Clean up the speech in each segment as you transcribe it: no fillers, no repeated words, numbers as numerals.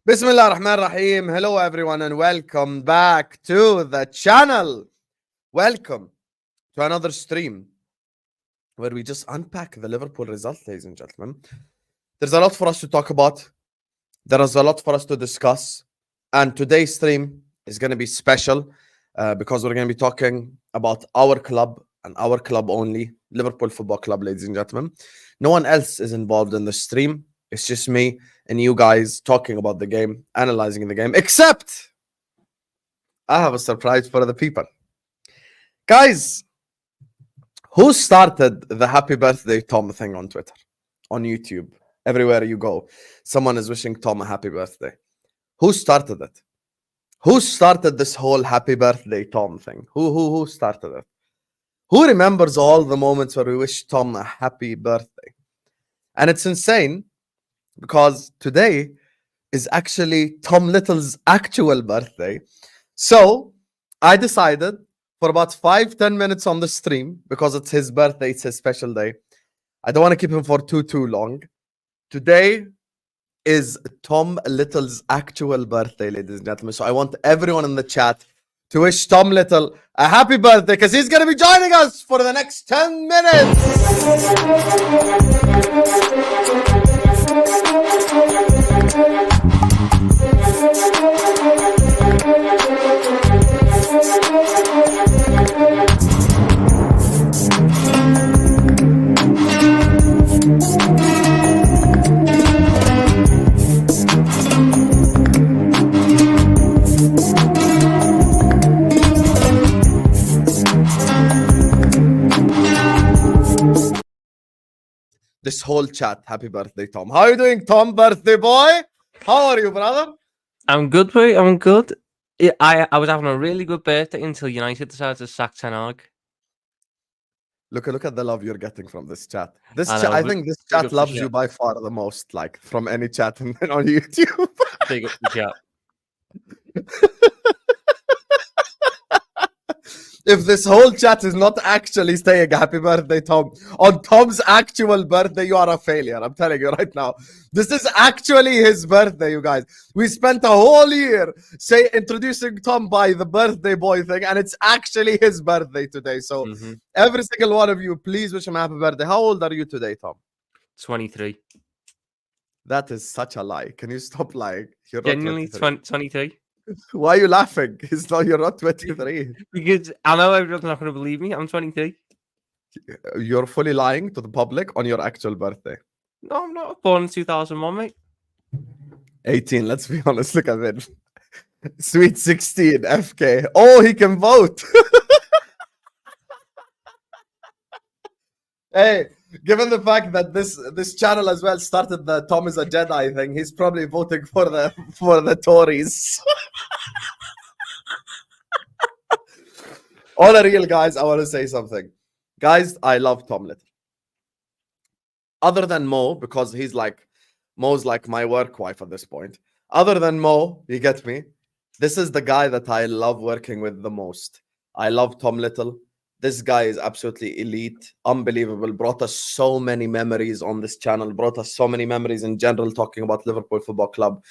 Bismillah ar-Rahman ar-Rahim. Hello everyone and welcome back to the channel. Welcome to another stream where we just unpack the Liverpool result, ladies and gentlemen. There's a lot for us to talk about. There is a lot for us to discuss. And today's stream is going to be special because we're going to be talking about our club and our club only, Liverpool Football Club, ladies and gentlemen. No one else is involved in the stream. It's just me and you guys talking about the game, analyzing the game, except I have a surprise for the people. Guys, who started the happy birthday Tom thing on Twitter, on YouTube? Everywhere you go, someone is wishing Tom a happy birthday. Who started it? Who started this whole happy birthday Tom thing? Who started it? Who remembers all the moments where we wish Tom a happy birthday? And it's insane because today is actually Tom Little's actual birthday. So I decided for about 5-10 minutes on the stream, because it's his birthday, it's his special day. I don't want to keep him for too long. Today is Tom Little's actual birthday, ladies and gentlemen. So I want everyone in the chat to wish Tom Little a happy birthday because he's going to be joining us for the next 10 minutes. This whole chat, happy birthday, Tom. How are you doing, Tom, birthday boy? How are you, brother? I'm good, boy. I'm good. I was having a really good birthday until United decided to sack Ten Hag. Look at the love you're getting from this chat. I think this chat loves you by far the most, like from any chat on YouTube. Big up the chat. If this whole chat is not actually saying happy birthday, Tom, on Tom's actual birthday, you are a failure. I'm telling you right now. This is actually his birthday, you guys. We spent a whole year introducing Tom by the birthday boy thing, and it's actually his birthday today. So every single one of you, please wish him a happy birthday. How old are you today, Tom? 23. That is such a lie. Can you stop lying? You're genuinely 23. Why are you laughing? You're not 23. Because I know everyone's not going to believe me. I'm 23. You're fully lying to the public on your actual birthday. No, I'm not. Born in 2001, mate. 18, let's be honest. Look at it. Sweet 16, FK. Oh, he can vote. Hey, given the fact that this channel as well started the Tom is a Jedi thing, he's probably voting for the Tories. On a real, guys, I want to say something. Guys, I love Tom Little. Other than Mo, because Mo's like my work wife at this point. Other than Mo, you get me? This is the guy that I love working with the most. I love Tom Little. This guy is absolutely elite, unbelievable, brought us so many memories on this channel, brought us so many memories in general talking about Liverpool Football Club.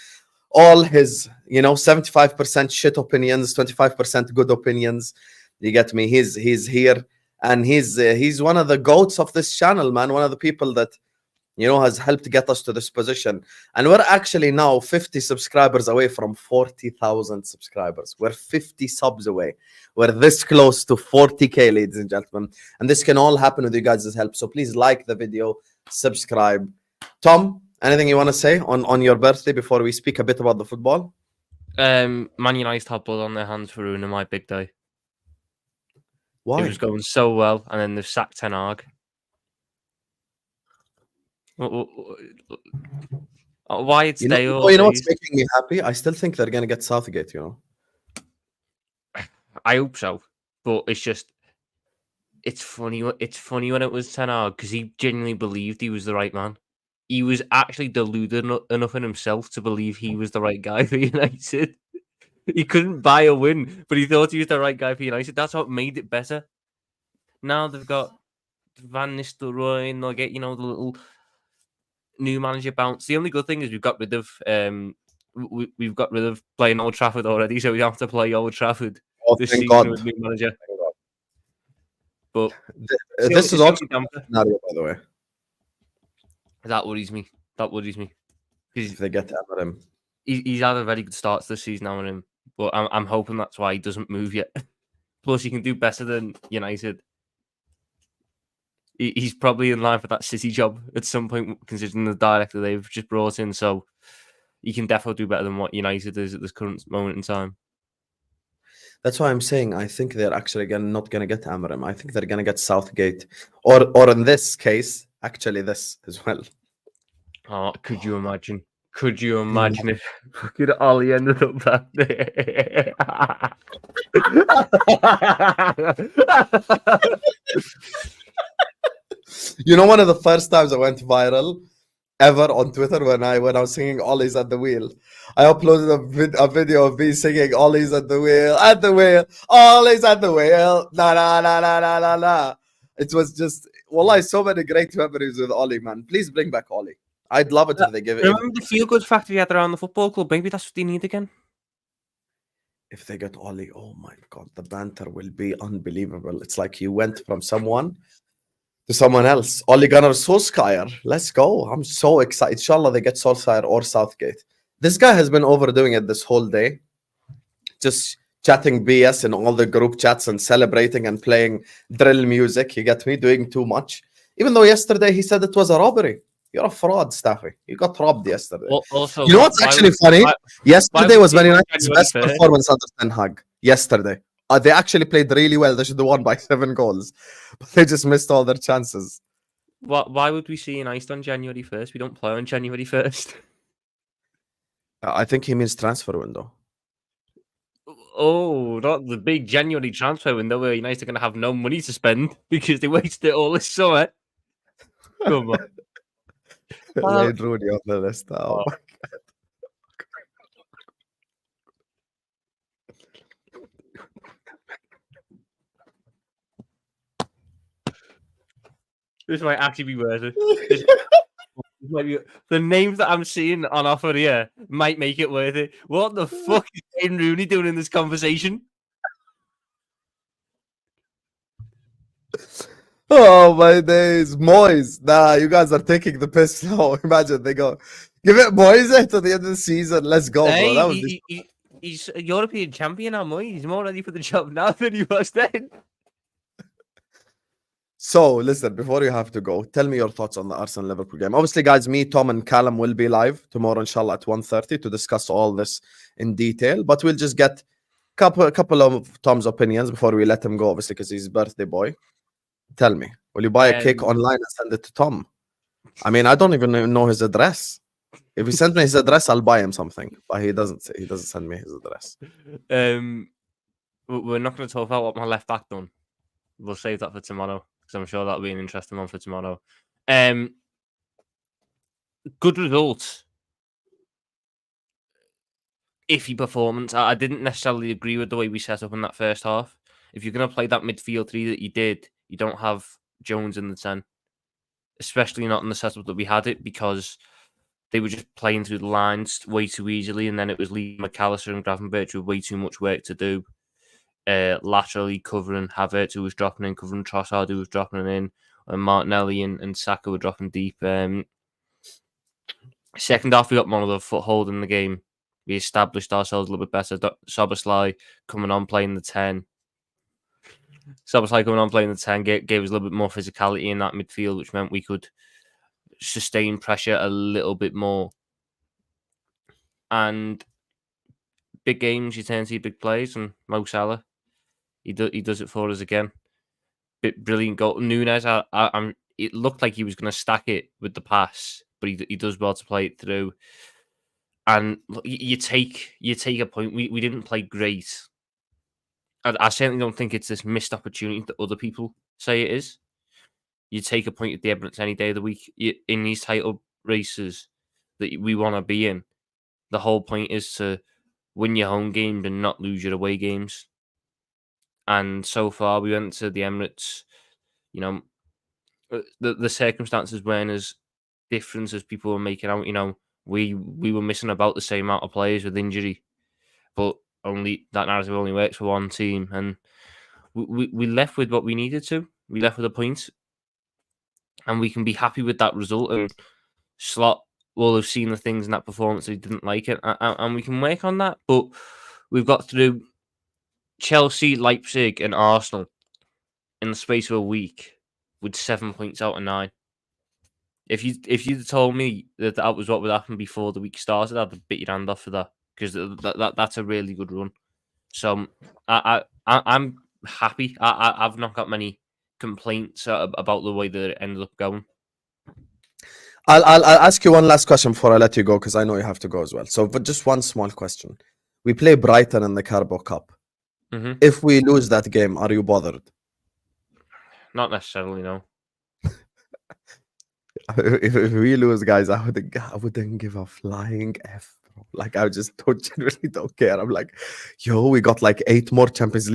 All his, 75% shit opinions, 25% good opinions. You get me? He's here, and he's one of the goats of this channel, man. One of the people that, has helped get us to this position. And we're actually now 50 subscribers away from 40,000 subscribers. We're 50 subs away. We're this close to 40K, ladies and gentlemen. And this can all happen with you guys' help. So please like the video, subscribe. Tom, anything you want to say on your birthday before we speak a bit about the football? Man United had blood on their hands for ruining my big day. Why? It was going so well, and then they've sacked Ten Hag. Why it's you day know what's making me happy? I still think they're gonna get Southgate, I hope so, but it's funny when it was Ten Hag because he genuinely believed he was the right man. He was actually deluded enough in himself to believe he was the right guy for United. He couldn't buy a win, but he thought he was the right guy for United. That's what made it better. Now they've got Van Nistelrooy, and they'll get the little new manager bounce. The only good thing is we've got rid of we've got rid of playing Old Trafford already, so we don't have to play Old Trafford Oh, this thank season God. with new manager. Thank God. But This is it's also only damper. a scenario, by the way. That worries me. That worries me. If they get Amorim. He's had a very good start to the season, Amorim, but I'm hoping that's why he doesn't move yet. Plus, he can do better than United. He's probably in line for that City job at some point, considering the director they've just brought in. So he can definitely do better than what United is at this current moment in time. That's why I'm saying I think they're actually not going to get Amorim. I think they're going to get Southgate, or in this case, actually this as well. Oh, could you imagine? Could you imagine if fucking Ollie ended up back there? You know, one of the first times I went viral ever on Twitter when I was singing "Ollie's at the wheel," I uploaded a video of me singing "Ollie's at the wheel, Ollie's at the wheel, na na na na na na na." It was just, wallahi, so many great memories with Ollie, man. Please bring back Ollie. I'd love it if they give it. Remember the feel-good factor we had around the football club? Maybe that's what they need again. If they get Ollie, oh my God, the banter will be unbelievable. It's like you went from someone to someone else. Ole Gunnar Solskjaer. Let's go. I'm so excited. Inshallah, they get Solskjaer or Southgate. This guy has been overdoing it this whole day. Just chatting BS in all the group chats and celebrating and playing drill music. You get me? Doing too much. Even though yesterday he said it was a robbery. You're a fraud, Staffy. You got robbed yesterday. Also, you know what's actually funny? Yesterday was Man United's best performance under Ten Hag. Yesterday. They actually played really well. They should have won by 7 goals. But they just missed all their chances. Why would we see United on January 1st? We don't play on January 1st. I think he means transfer window. Oh, not the big January transfer window where United are going to have no money to spend because they wasted it all this summer. Come on. Wayne Rooney on the list. Oh my God. This might actually be worth it. The names that I'm seeing on offer here might make it worth it. What the fuck is Wayne Rooney doing in this conversation? Oh my days, Moyes. Nah, you guys are taking the piss now. Imagine they go, give it Moyes to the end of the season. Let's go, Hey, bro. That would be... he's a European champion now, Moyes. He's more ready for the job now than he was then. So, listen, before you have to go, tell me your thoughts on the Arsenal-Liverpool game. Obviously, guys, me, Tom, and Callum will be live tomorrow, inshallah, at 1:30 to discuss all this in detail. But we'll just get a couple of Tom's opinions before we let him go, obviously, because he's birthday boy. Tell me, will you buy a cake online and send it to Tom? I mean, I don't even know his address. If he sends me his address, I'll buy him something. But he doesn't send me his address. We're not going to talk about what my left back done. We'll save that for tomorrow because I'm sure that'll be an interesting one for tomorrow. Good results. Iffy performance. I didn't necessarily agree with the way we set up in that first half. If you're going to play that midfield 3 that you did, you don't have Jones in the 10. Especially not in the setup that we had it, because they were just playing through the lines way too easily, and then it was Lee McAllister and Gravenberch with way too much work to do. Laterally covering Havertz, who was dropping in, covering Trossard, who was dropping in, and Martinelli and Saka were dropping deep. Second half, we got more of a foothold in the game. We established ourselves a little bit better. Szoboszlai coming on playing the 10. Gave us a little bit more physicality in that midfield, which meant we could sustain pressure a little bit more. And big games, you turn to see big plays, and Mo Salah, he does it for us again. Brilliant goal. Nunes, it looked like he was going to stack it with the pass, but he does well to play it through. And you take a point. We didn't play great. I certainly don't think it's this missed opportunity that other people say it is. You take a point at the Emirates any day of the week in these title races that we want to be in. The whole point is to win your home games and not lose your away games. And so far, we went to the Emirates. You know, the circumstances weren't as different as people were making out. You know, We were missing about the same amount of players with injury, but that narrative only works for one team, and we left with what we needed to. We left with a point, and we can be happy with that result. And Slot will have seen the things in that performance he didn't like it, and we can work on that. But we've got through Chelsea, Leipzig, and Arsenal in the space of a week with 7 points out of 9. If you'd told me that was what would happen before the week started, I'd have bit your hand off for that, because that's a really good run. So I'm happy. I've not got many complaints about the way that it ended up going. I'll ask you one last question before I let you go, because I know you have to go as well. So, but just one small question. We play Brighton in the Carabao Cup. Mm-hmm. If we lose that game, are you bothered? Not necessarily, no. If we lose, guys, I wouldn't give a flying F, bro. Like, I just genuinely don't care. I'm like, yo, we got like 7 more Champions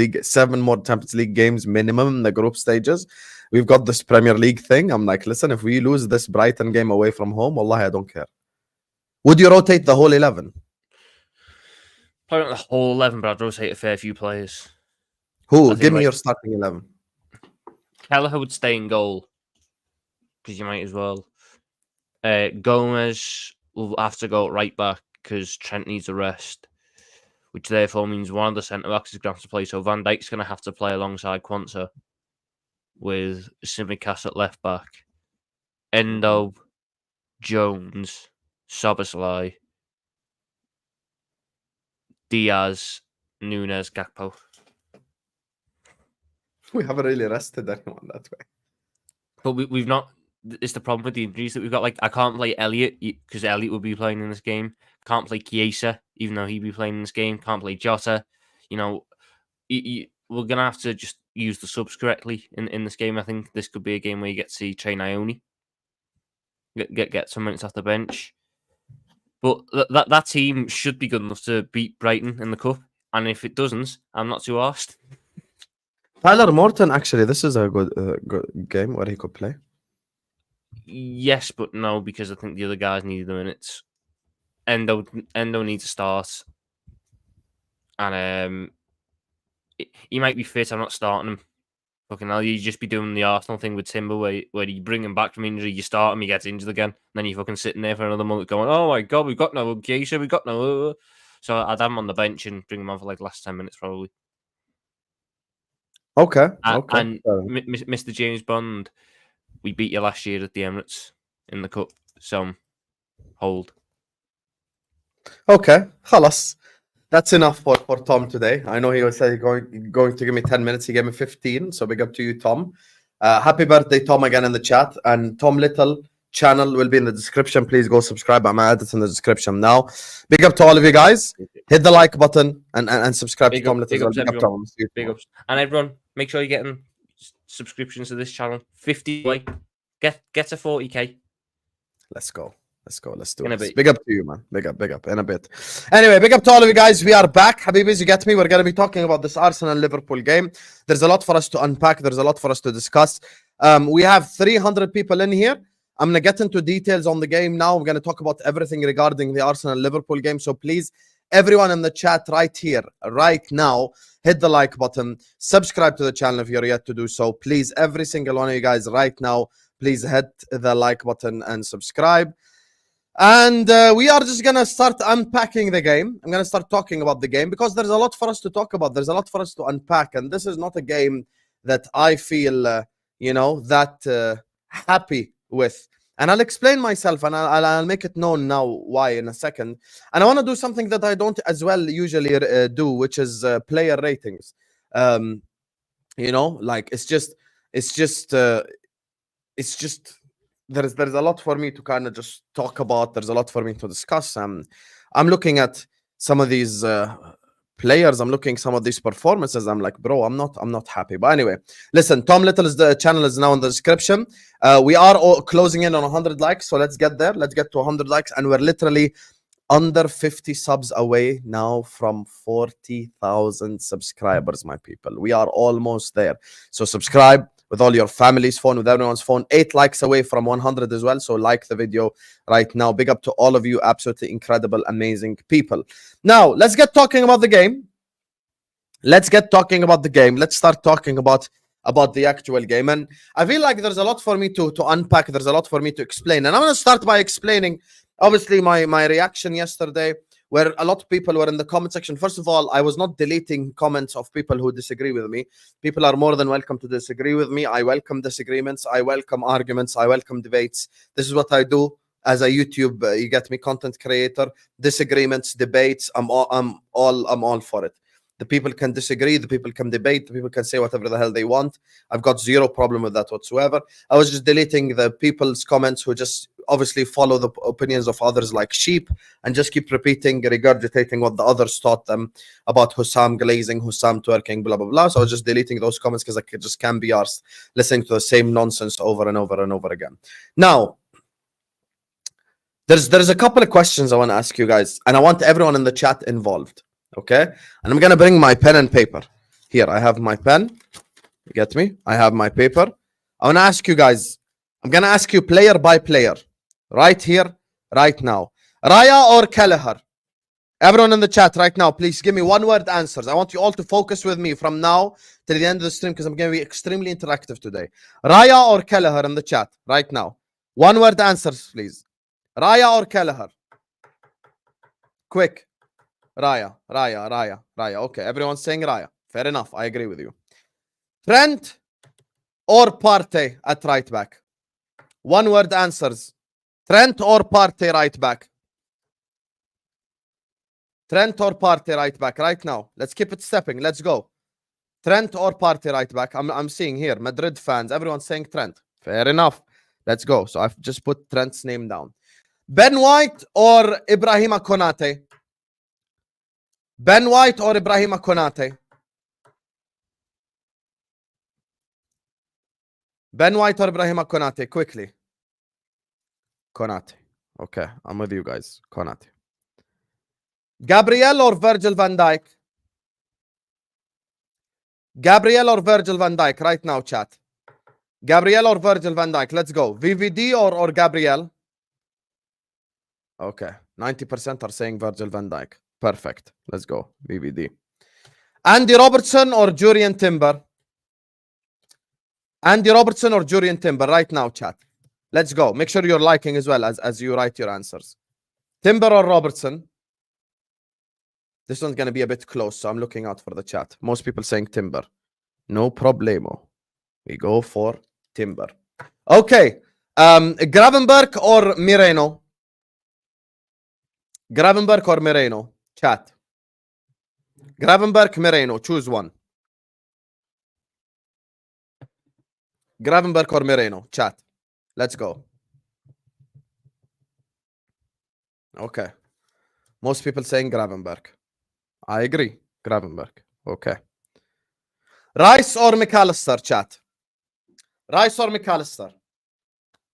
League games minimum in the group stages. We've got this Premier League thing. I'm like, listen, if we lose this Brighton game away from home, wallahi, I don't care. Would you rotate the whole 11? Probably not the whole 11, but I'd rotate a fair few players. Who? Give me your starting 11. Kelleher would stay in goal, because you might as well. Gomez will have to go right back because Trent needs a rest, which therefore means one of the centre backs is going to have to play. So Van Dijk's going to have to play alongside Quansah with Simicast at left back, Endo, Jones, Szoboszlai, Diaz, Nunes, Gakpo. We haven't really rested anyone that way. But we've not. It's the problem with the injuries that we've got. Like, I can't play Elliot because Elliot will be playing in this game. Can't play Chiesa, even though he'd be playing in this game. Can't play Jota. You know, we're going to have to just use the subs correctly in this game. I think this could be a game where you get to see Trey Ione get some minutes off the bench. But that team should be good enough to beat Brighton in the cup. And if it doesn't, I'm not too arsed. Tyler Morton, actually, this is a good game where he could play. Yes, but no, because I think the other guys needed the minutes. Endo needs to start. And he might be fit. I'm not starting him. Fucking hell, you just be doing the Arsenal thing with Timber where you bring him back from injury, you start him, he gets injured again, and then you're fucking sitting there for another month going, oh my God, we've got no Chiesa, we've got no... So I'd have him on the bench and bring him on for like the last 10 minutes probably. Okay. And Mr. James Bond, we beat you last year at the Emirates in the cup, so hold. Okay, khalas. That's enough for Tom today. I know he was going to give me 10 minutes. He gave me 15, so big up to you, Tom. Happy birthday, Tom, again in the chat. And Tom Little channel will be in the description. Please go subscribe. I'm added in the description now. Big up to all of you guys. Hit the like button and subscribe to Tom Little. Big ups. And everyone, make sure you're getting subscriptions to this channel. 50 like, get to 40k. Let's go. Let's do it. Big up to you, man. Big up in a bit. Anyway, big up to all of you guys. We are back. Habibis, you get me? We're going to be talking about this Arsenal-Liverpool game. There's a lot for us to unpack. There's a lot for us to discuss. We have 300 people in here. I'm going to get into details on the game now. We're going to talk about everything regarding the Arsenal-Liverpool game. So please, everyone in the chat right here, right now, hit the like button. Subscribe to the channel if you're yet to do so. Please, every single one of you guys right now, please hit the like button and subscribe. And we are just going to start unpacking the game. I'm going to start talking about the game because there's a lot for us to talk about. There's a lot for us to unpack. And this is not a game that I feel, that happy with. And I'll explain myself and I'll make it known now why in a second. And I want to do something that I don't as well usually do, which is player ratings. Like it's just there's a lot for me to kind of just talk about. There's a lot for me to discuss. I'm looking at some of these players. I'm looking some of these performances. I'm like, bro, I'm not happy. But anyway, listen, Tom Little's channel is now in the description. We are all closing in on 100 likes, so let's get there. Let's get to 100 likes, and we're literally under 50 subs away now from 40,000 subscribers, my people. We are almost there. So subscribe. with all your family's phone, with everyone's phone. 8 likes away from 100 as well. So like the video right now. Big up to all of you. Absolutely incredible, amazing people. Now, let's get talking about the game. Let's start talking about the actual game. And I feel like there's a lot for me to unpack. There's a lot for me to explain. And I'm going to start by explaining, obviously, my reaction yesterday, where a lot of people were in the comment section. First of all, I was not deleting comments of people who disagree with me. People are more than welcome to disagree with me. I welcome disagreements. I welcome arguments. I welcome debates. This is what I do as a YouTube, you get me, content creator. Disagreements, debates, I'm all for it. The people can disagree, the people can debate, the people can say whatever the hell they want. I've got zero problem with that whatsoever. I was just deleting the people's comments who just obviously follow the opinions of others like sheep and just keep repeating, regurgitating what the others taught them about Husam glazing, Husam twerking, blah, blah, blah. So I was just deleting those comments because I just can't be arsed listening to the same nonsense over and over and over again. Now, there's a couple of questions I want to ask you guys, and I want everyone in the chat involved. Okay, and I'm gonna bring my pen and paper. Here, I have my pen. You get me? I have my paper. I wanna ask you guys. I'm gonna ask you player by player, right here, right now. Raya or Kelleher? Everyone in the chat right now, please give me one-word answers. I want you all to focus with me from now till the end of the stream because I'm gonna be extremely interactive today. Raya or Kelleher in the chat right now. One-word answers, please. Raya or Kelleher? Quick. Raya. Okay, everyone's saying Raya. Fair enough. I agree with you. Trent or Partey at right back? One word answers. Trent or Partey right back? Trent or Partey right back right now. Let's keep it stepping. Let's go. Trent or Partey right back? I'm seeing here Madrid fans. Everyone's saying Trent. Fair enough. Let's go. So I've just put Trent's name down. Ben White or Ibrahima Konate? Ben White or Ibrahima Konate? Ben White or Ibrahima Konate? Quickly. Konate. Okay, I'm with you guys. Konate. Gabriel or Virgil van Dijk? Gabriel or Virgil van Dijk? Right now, chat. Gabriel or Virgil van Dijk? Let's go. VVD or Gabriel? Okay, 90% are saying Virgil van Dijk. Perfect. Let's go. VVD. Andy Robertson or Jurriën Timber? Andy Robertson or Jurriën Timber? Right now, chat. Let's go. Make sure you're liking as well as you write your answers. Timber or Robertson? This one's going to be a bit close, so I'm looking out for the chat. Most people saying Timber. No problemo. We go for Timber. Okay. Gravenberg or Mireno? Gravenberg or Mireno? Chat. Gravenberg, Mireno. Choose one. Gravenberg or Mireno? Chat. Let's go. Okay. Most people saying Gravenberg. I agree. Gravenberg. Okay. Rice or McAllister, chat? Rice or McAllister?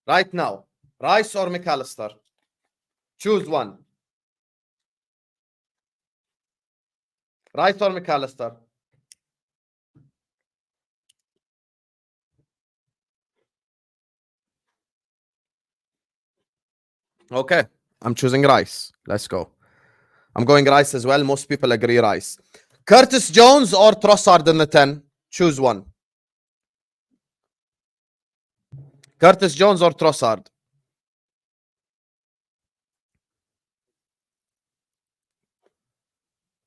Right now. Rice or McAllister? Choose one. Rice or McAllister? Okay. I'm choosing Rice. Let's go. I'm going Rice as well. Most people agree Rice. Curtis Jones or Trossard in the 10? Choose one. Curtis Jones or Trossard?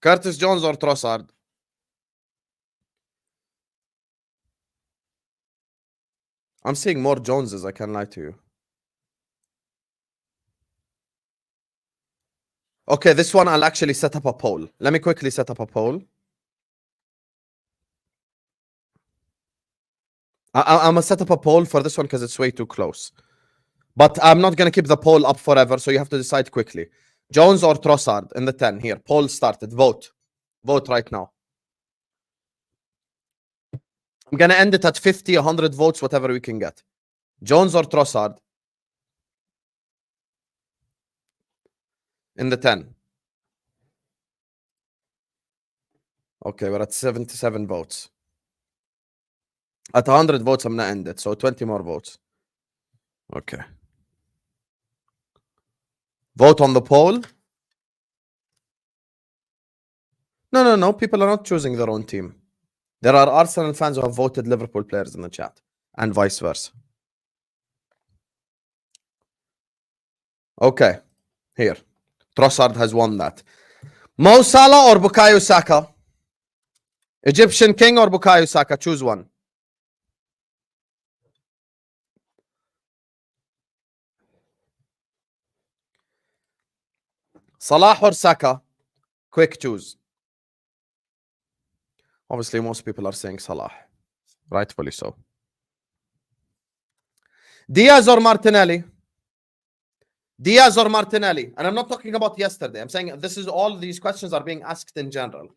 Curtis Jones or Trossard? I'm seeing more Joneses, I can't lie to you. Okay, this one I'll actually set up a poll. Let me quickly set up a poll. I'm gonna set up a poll for this one because it's way too close. But I'm not gonna keep the poll up forever, so you have to decide quickly. Jones or Trossard in the 10. Here, poll started. Vote. Vote right now. I'm gonna end it at 50, 100 votes, whatever we can get. Jones or Trossard? In the 10. Okay, we're at 77 votes. At 100 votes, I'm gonna end it. So 20 more votes. Okay. Vote on the poll. No. People are not choosing their own team. There are Arsenal fans who have voted Liverpool players in the chat, and vice versa. Okay. Here. Trossard has won that. Mo Salah or Bukayo Saka? Egyptian King or Bukayo Saka? Choose one. Salah or Saka? Quick choose. Obviously, most people are saying Salah. Rightfully so. Diaz or Martinelli? Diaz or Martinelli? And I'm not talking about yesterday. I'm saying this is all these questions are being asked in general.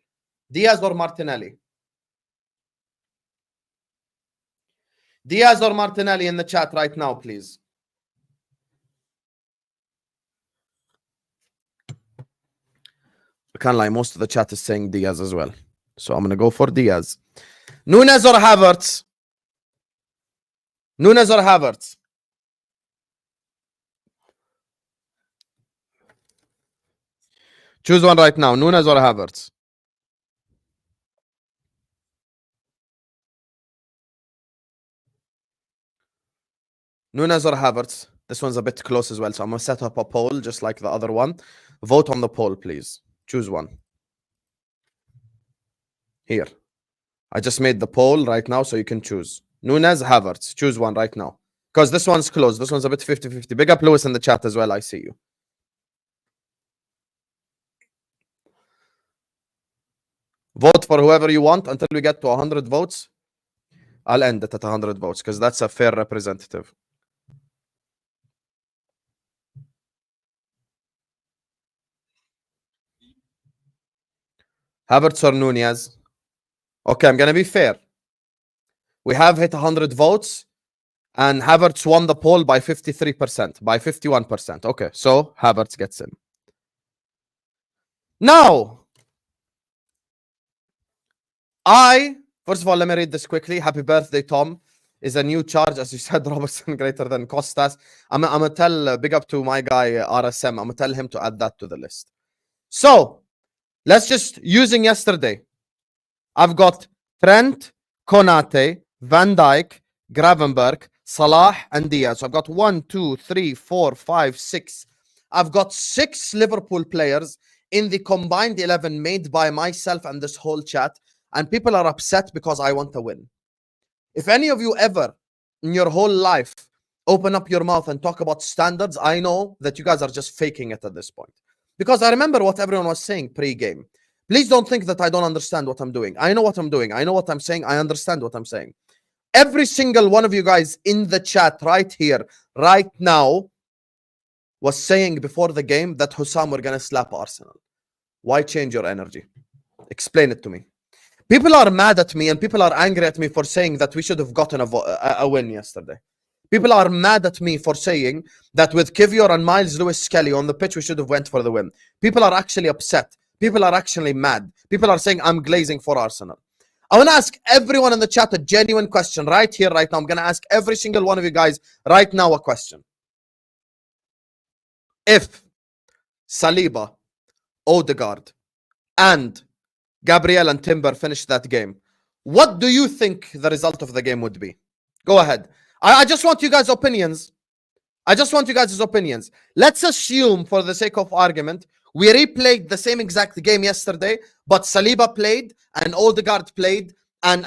Diaz or Martinelli? Diaz or Martinelli in the chat right now, please. I can't lie, most of the chat is saying Diaz as well. So I'm going to go for Diaz. Nunes or Havertz? Nunes or Havertz? Choose one right now. Nunes or Havertz? Nunes or Havertz? This one's a bit close as well. So I'm going to set up a poll just like the other one. Vote on the poll, please. Choose one. Here. I just made the poll right now so you can choose. Nunes, Havertz. Choose one right now. Because this one's close. This one's a bit 50-50. Big up Lewis in the chat as well. I see you. Vote for whoever you want until we get to 100 votes. I'll end it at 100 votes because that's a fair representative. Havertz or Nunez? Okay, I'm going to be fair. We have hit 100 votes and Havertz won the poll by 53%, by 51%. Okay, so Havertz gets in. Now, first of all, let me read this quickly. Happy birthday, Tom. Is a new charge, as you said, Robertson greater than Costas. I'm going to tell, big up to my guy, RSM. I'm going to tell him to add that to the list. So, let's just, using yesterday, I've got Trent, Konate, Van Dijk, Gravenberg, Salah, and Diaz. So I've got 1, 2, 3, 4, 5, 6. I've got 6 Liverpool players in the combined 11 made by myself and this whole chat. And people are upset because I want to win. If any of you ever in your whole life open up your mouth and talk about standards, I know that you guys are just faking it at this point. Because I remember what everyone was saying pre-game. Please don't think that I don't understand what I'm doing. I know what I'm doing. I know what I'm saying. I understand what I'm saying. Every single one of you guys in the chat right here, right now, was saying before the game that Husam were going to slap Arsenal. Why change your energy? Explain it to me. People are mad at me and people are angry at me for saying that we should have gotten a win yesterday. People are mad at me for saying that with Kivior and Miles Lewis-Skelly on the pitch, we should have went for the win. People are actually upset. People are actually mad. People are saying I'm glazing for Arsenal. I want to ask everyone in the chat a genuine question right here, right now. I'm going to ask every single one of you guys right now a question. If Saliba, Odegaard, and Gabriel and Timber finished that game, what do you think the result of the game would be? Go ahead. I just want you guys' opinions. Let's assume, for the sake of argument, we replayed the same exact game yesterday, but Saliba played and Odegaard played and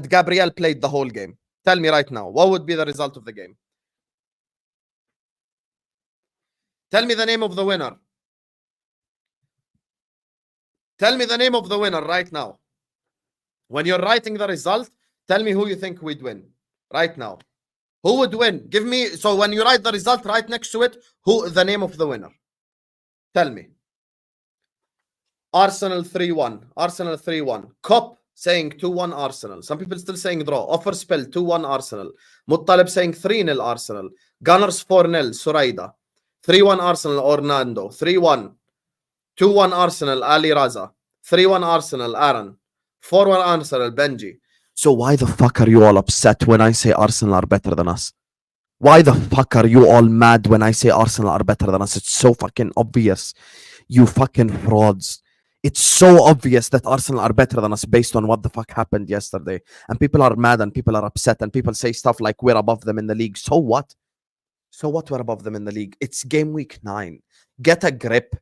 Gabriel played the whole game. Tell me right now, what would be the result of the game? Tell me the name of the winner. Tell me the name of the winner right now. When you're writing the result, tell me who you think would win right now. Who would win? Give me, so when you write the result right next to it, who the name of the winner? Tell me. Arsenal 3-1. Arsenal 3-1. Cop saying 2-1 Arsenal. Some people still saying draw. Offer spell 2-1 Arsenal. Muttalib saying 3-0 Arsenal. Gunners 4-0 Suraida. 3-1 Arsenal Orlando. 3-1. 2-1 Arsenal Ali Raza. 3-1 Arsenal Aaron. 4-1 Arsenal Benji. So why the fuck are you all upset when I say Arsenal are better than us? Why the fuck are you all mad when I say Arsenal are better than us? It's so fucking obvious. You fucking frauds. It's so obvious that Arsenal are better than us based on what the fuck happened yesterday. And people are mad and people are upset and people say stuff like we're above them in the league. So what? So what, we're above them in the league? It's game week 9. Get a grip.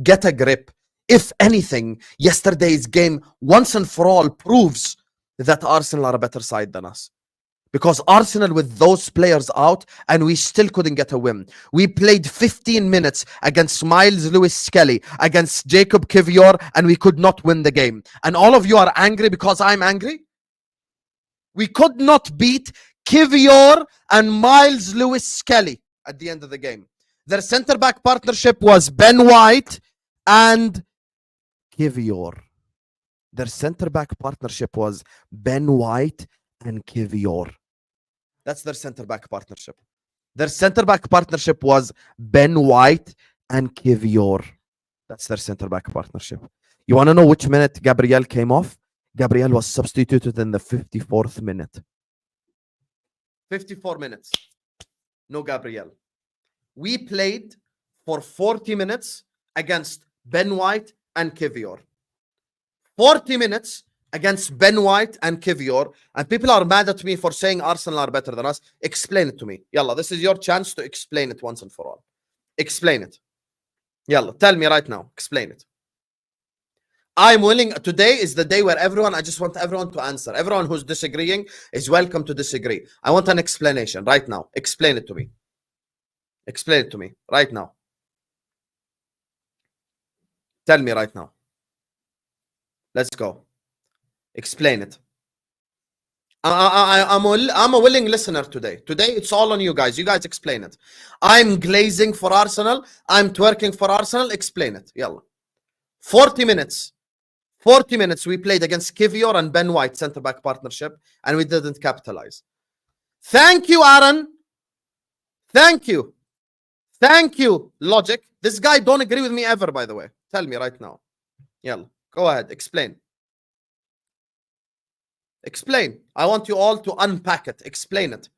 Get a grip. If anything, yesterday's game once and for all proves that Arsenal are a better side than us. Because Arsenal with those players out and we still couldn't get a win. We played 15 minutes against Miles Lewis-Skelly, against Jacob Kivior, and we could not win the game. And all of you are angry because I'm angry? We could not beat Kivior and Miles Lewis-Skelly at the end of the game. Their centre-back partnership was Ben White and Kivior. Their centre-back partnership was Ben White and Kivior. That's their centre-back partnership. Their centre-back partnership was Ben White and Kivior. That's their centre-back partnership. You want to know which minute Gabriel came off? Gabriel was substituted in the 54th minute. 54 minutes. No Gabriel. We played for 40 minutes against Ben White and Kivior. 40 minutes against Ben White and Kivior, and people are mad at me for saying Arsenal are better than us. Explain it to me. Yalla, this is your chance to explain it once and for all. Explain it. Yalla, tell me right now. Explain it. I'm willing. Today is the day where I just want everyone to answer. Everyone who's disagreeing is welcome to disagree. I want an explanation right now. Explain it to me. Explain it to me right now. Tell me right now. Let's go. Explain it. I'm a willing listener today. Today, it's all on you guys. You guys explain it. I'm glazing for Arsenal. I'm twerking for Arsenal. Explain it. Yalla. 40 minutes. 40 minutes we played against Kivior and Ben White centre-back partnership, and we didn't capitalize. Thank you, Aaron. Thank you. Thank you, Logic. This guy don't agree with me ever, by the way. Tell me right now. Yalla. Go ahead. Explain. Explain. I want you all to unpack it. Explain it.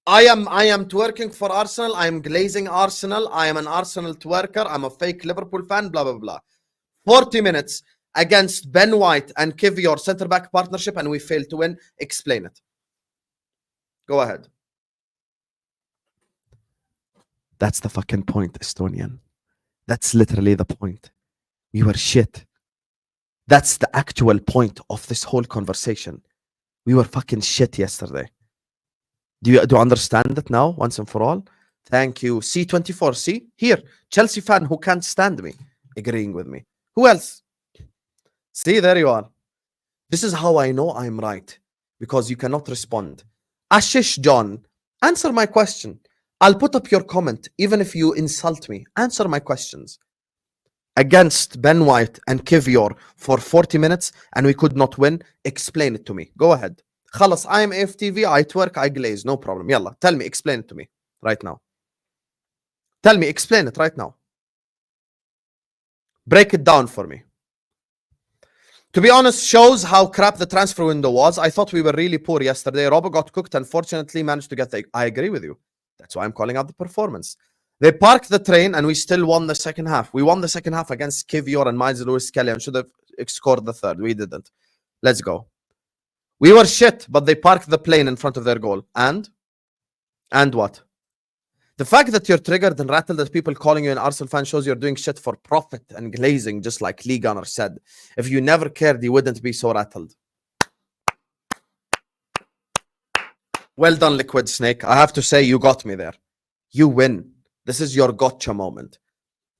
I am twerking for Arsenal. I am glazing Arsenal. I am an Arsenal twerker. I'm a fake Liverpool fan. Blah, blah, blah. 40 minutes against Ben White and Kivior centre-back partnership, and we failed to win. Explain it. Go ahead. That's the fucking point, Estonian. That's literally the point. We were shit. That's the actual point of this whole conversation. We were fucking shit yesterday. Do you understand it now, once and for all? Thank you. C24, see? Here, Chelsea fan who can't stand me, agreeing with me. Who else? See, there you are. This is how I know I'm right, because you cannot respond. Ashish John, answer my question. I'll put up your comment, even if you insult me. Answer my questions. Against Ben White and Kivior for 40 minutes, and we could not win. Explain it to me. Go ahead. Khalas, I am AFTV, I twerk, I glaze. No problem. Yalla, tell me, explain it to me right now. Tell me, explain it right now. Break it down for me. To be honest, shows how crap the transfer window was. I thought we were really poor yesterday. Robbo got cooked and fortunately managed to get the... I agree with you. That's why I'm calling out the performance. They parked the train and we still won the second half. We won the second half against Kivior and Miles Lewis-Skelly and should have scored the third. We didn't. Let's go. We were shit, but they parked the plane in front of their goal. And what? The fact that you're triggered and rattled at people calling you an Arsenal fan shows you're doing shit for profit and glazing, just like Lee Gunner said. If you never cared, you wouldn't be so rattled. Well done, Liquid Snake. I have to say, you got me there. You win. This is your gotcha moment.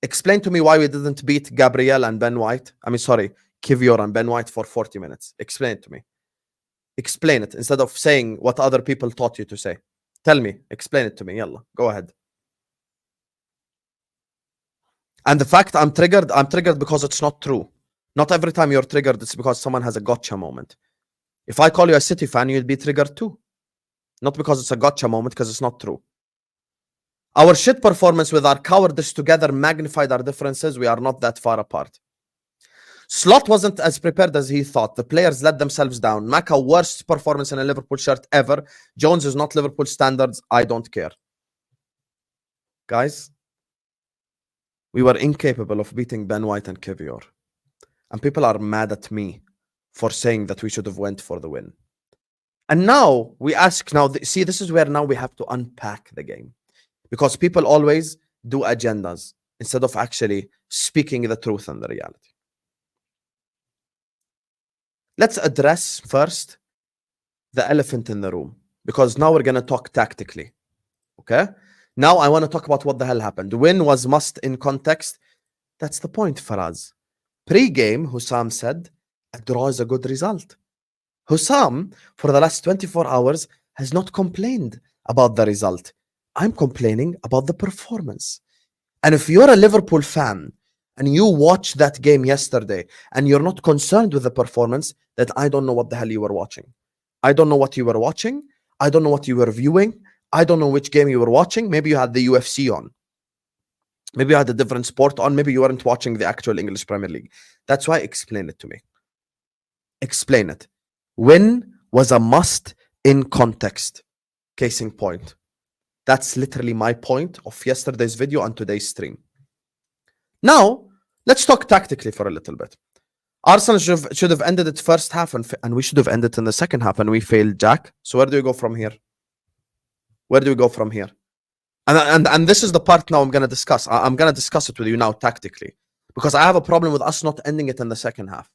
Explain to me why we didn't beat Gabriel and Ben White. Kivior and Ben White for 40 minutes. Explain it to me. Explain it instead of saying what other people taught you to say. Tell me. Explain it to me. Yalla. Go ahead. And the fact I'm triggered because it's not true. Not every time you're triggered, it's because someone has a gotcha moment. If I call you a City fan, you'd be triggered too. Not because it's a gotcha moment, because it's not true. Our shit performance with our cowardice together magnified our differences. We are not that far apart. Slot wasn't as prepared as he thought. The players let themselves down. Maka, worst performance in a Liverpool shirt ever. Jones is not Liverpool standards. I don't care. Guys, we were incapable of beating Ben White and Kivior. And people are mad at me for saying that we should have went for the win. And now we ask, see, this is where now we have to unpack the game. Because people always do agendas instead of actually speaking the truth and the reality. Let's address first the elephant in the room, because now we're going to talk tactically. Okay? Now I want to talk about what the hell happened. Win was must in context. That's the point, Faraz. Pre-game, Husam said, a draw is a good result. Husam, for the last 24 hours, has not complained about the result. I'm complaining about the performance. And if you're a Liverpool fan and you watched that game yesterday and you're not concerned with the performance, that I don't know what the hell you were watching. I don't know what you were watching. I don't know what you were viewing. I don't know which game you were watching. Maybe you had the UFC on. Maybe you had a different sport on. Maybe you weren't watching the actual English Premier League. That's why explain it to me. Explain it. Win was a must in context. Case in point. That's literally my point of yesterday's video and today's stream. Now, let's talk tactically for a little bit. Arsenal should have ended its first half and we should have ended in the second half and we failed, Jack. So where do we go from here? Where do we go from here? And this is the part now I'm going to discuss. I'm going to discuss it with you now tactically. Because I have a problem with us not ending it in the second half.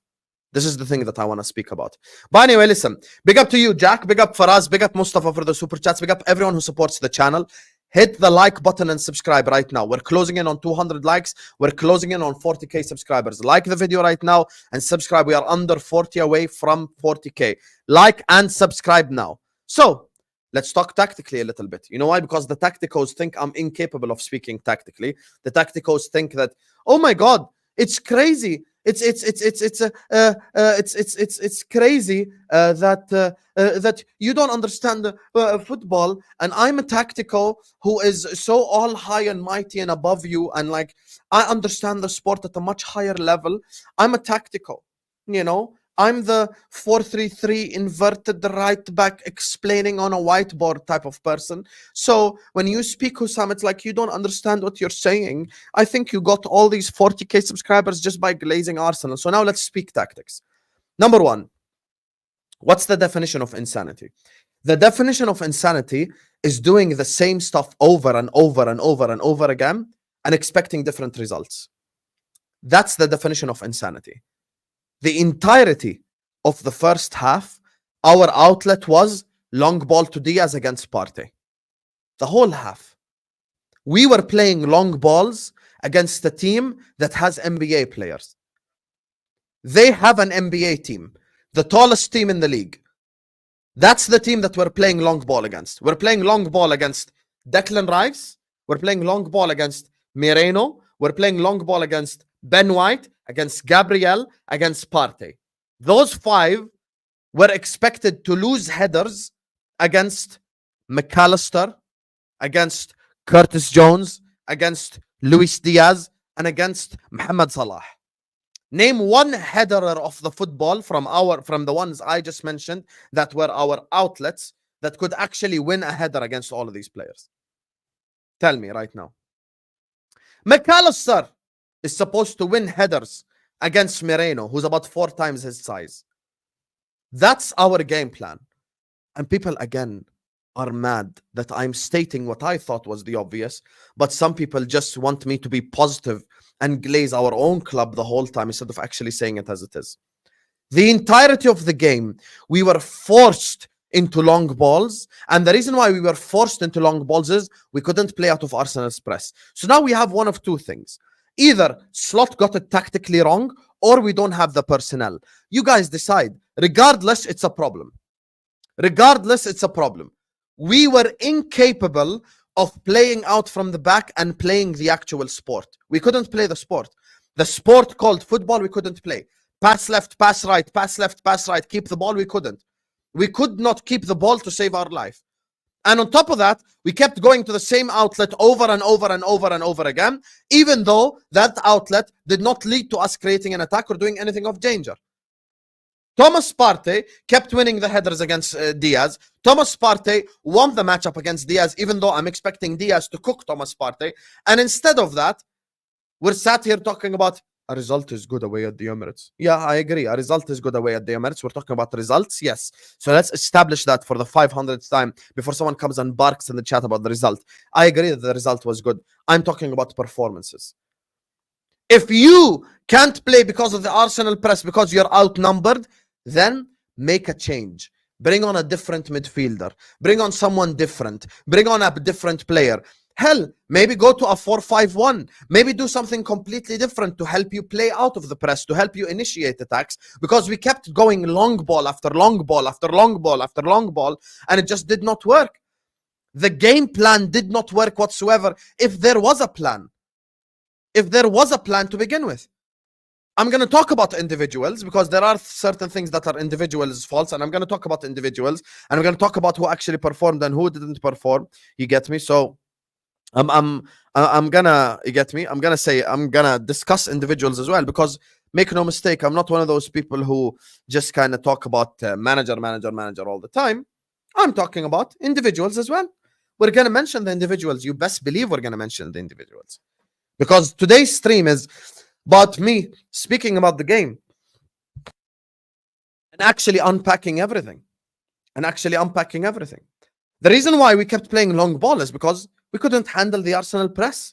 This is the thing that I want to speak about. But anyway, listen. Big up to you, Jack. Big up Faraz. Big up Mustafa for the super chats. Big up everyone who supports the channel. Hit the like button and subscribe right now. We're closing in on 200 likes. We're closing in on 40k subscribers. Like the video right now and subscribe. We are under 40 away from 40k. Like and subscribe now. So, let's talk tactically a little bit. You know why? Because the tacticos think I'm incapable of speaking tactically. The tacticos think that, oh my God, it's crazy. It's crazy that you don't understand football, and I'm a tactical who is so all high and mighty and above you, and like I understand the sport at a much higher level. I'm a tactical, you know. I'm the 4-3-3 inverted right back explaining on a whiteboard type of person. So when you speak, Husam, it's like you don't understand what you're saying. I think you got all these 40k subscribers just by glazing Arsenal. So now let's speak tactics. Number one, what's the definition of insanity? The definition of insanity is doing the same stuff over and over and over and over again and expecting different results. That's the definition of insanity. The entirety of the first half, our outlet was long ball to Diaz against Partey. The whole half. We were playing long balls against a team that has NBA players. They have an NBA team, the tallest team in the league. That's the team that we're playing long ball against. We're playing long ball against Declan Rice. We're playing long ball against Moreno. We're playing long ball against Ben White, against Gabriel, against Partey. Those five were expected to lose headers against McAllister, against Curtis Jones, against Luis Diaz, and against Mohamed Salah. Name one headerer of the football from the ones I just mentioned that were our outlets that could actually win a header against all of these players. Tell me right now. McAllister is supposed to win headers against Moreno, who's about 4 times his size. That's our game plan. And people, again, are mad that I'm stating what I thought was the obvious, but some people just want me to be positive and glaze our own club the whole time instead of actually saying it as it is. The entirety of the game, we were forced into long balls, and the reason why we were forced into long balls is we couldn't play out of Arsenal's press. So now we have one of two things. Either Slot got it tactically wrong, or we don't have the personnel. You guys decide. Regardless, it's a problem. Regardless, it's a problem. We were incapable of playing out from the back and playing the actual sport. We couldn't play the sport. The sport called football, we couldn't play. Pass left, pass right, pass left, pass right, keep the ball, we couldn't. We could not keep the ball to save our life. And on top of that, we kept going to the same outlet over and over and over and over again, even though that outlet did not lead to us creating an attack or doing anything of danger. Thomas Partey kept winning the headers against Diaz. Thomas Partey won the matchup against Diaz, even though I'm expecting Diaz to cook Thomas Partey. And instead of that, we're sat here talking about a result is good away at the Emirates. Yeah, I agree. A result is good away at the Emirates. We're talking about results, yes. So let's establish that for the 500th time before someone comes and barks in the chat about the result. I agree that the result was good. I'm talking about performances. If you can't play because of the Arsenal press, because you're outnumbered, then make a change. Bring on a different midfielder. Bring on someone different. Bring on a different player. Hell, maybe go to a 4-5-1. Maybe do something completely different to help you play out of the press, to help you initiate attacks, because we kept going long ball after long ball after long ball after long ball, and it just did not work. The game plan did not work whatsoever if there was a plan. If there was a plan to begin with. I'm going to talk about individuals because there are certain things that are individuals' faults, and I'm going to talk about individuals, and I'm going to talk about who actually performed and who didn't perform. You get me? So I'm gonna, you get me? I'm gonna discuss individuals as well, because make no mistake, I'm not one of those people who just kind of talk about manager all the time. I'm talking about individuals as well. We're gonna mention the individuals. You best believe we're gonna mention the individuals, because today's stream is about me speaking about the game and actually unpacking everything. The reason why we kept playing long ball is because we couldn't handle the Arsenal press.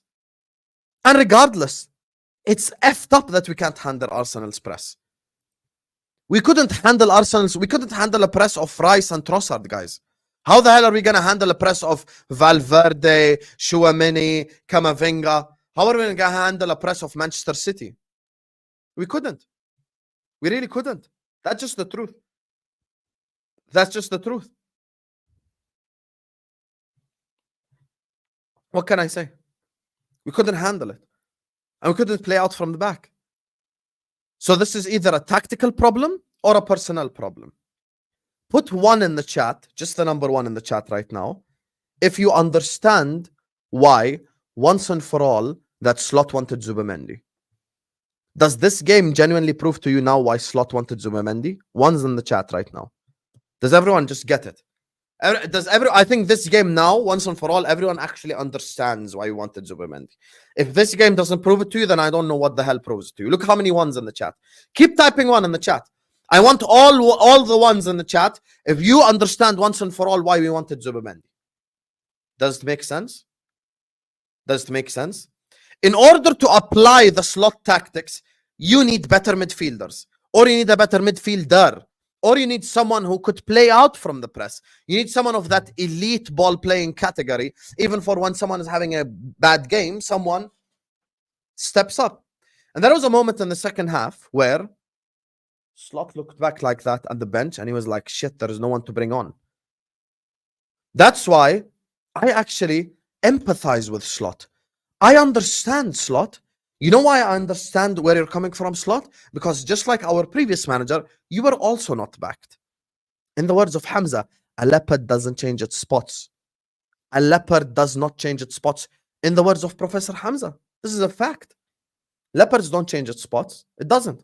And regardless, it's effed up that we can't handle Arsenal's press. We couldn't handle a press of Rice and Trossard, guys. How the hell are we going to handle a press of Valverde, Chouameni, Camavinga? How are we going to handle a press of Manchester City? We couldn't. We really couldn't. That's just the truth. What can I say? We couldn't handle it. And we couldn't play out from the back. So this is either a tactical problem or a personnel problem. Put 1 in the chat, just the number 1 in the chat right now, if you understand why, once and for all, that Slot wanted Zubimendi. Does this game genuinely prove to you now why Slot wanted Zubimendi? 1's in the chat right now. Does everyone just get it? I think this game now, once and for all, everyone actually understands why you wanted Zubimendi. If this game doesn't prove it to you, then I don't know what the hell proves it to you. Look how many 1's in the chat. Keep typing 1 in the chat. I want all the 1's in the chat if you understand once and for all why we wanted Zubimendi. Does it make sense? In order to apply the Slot tactics, you need better midfielders, or you need a better midfielder, or you need someone who could play out from the press. You need someone of that elite ball playing category. Even for when someone is having a bad game, someone steps up. And there was a moment in the second half where Slot looked back like that at the bench and he was like, shit, there is no one to bring on. That's why I actually empathize with Slot. I understand Slot. You know why I understand where you're coming from, Slot? Because just like our previous manager, you were also not backed. In the words of Hamza, a leopard doesn't change its spots. A leopard does not change its spots. In the words of Professor Hamza, this is a fact. Leopards don't change its spots. It doesn't.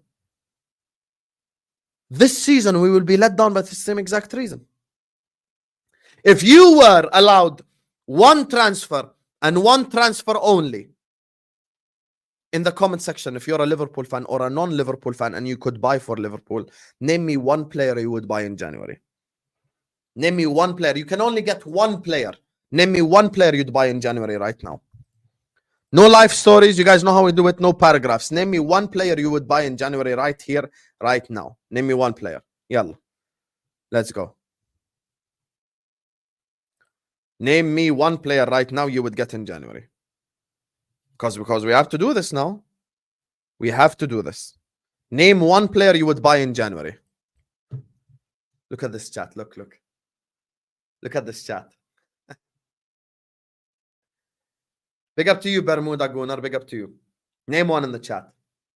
This season, we will be let down by the same exact reason. If you were allowed 1 transfer and 1 transfer only, in the comment section, if you're a Liverpool fan or a non-Liverpool fan and you could buy for Liverpool, name me 1 player you would buy in January. Name me 1 player. You can only get 1 player. Name me 1 player you'd buy in January right now. No life stories. You guys know how we do it. No paragraphs. Name me 1 player you would buy in January right here, right now. Name me 1 player. Yalla. Let's go. Name me 1 player right now you would get in January. Because we have to do this now. We have to do this. Name 1 player you would buy in January. Look at this chat. Look at this chat. Big up to you, Bermuda Gunnar. Big up to you. Name 1 in the chat.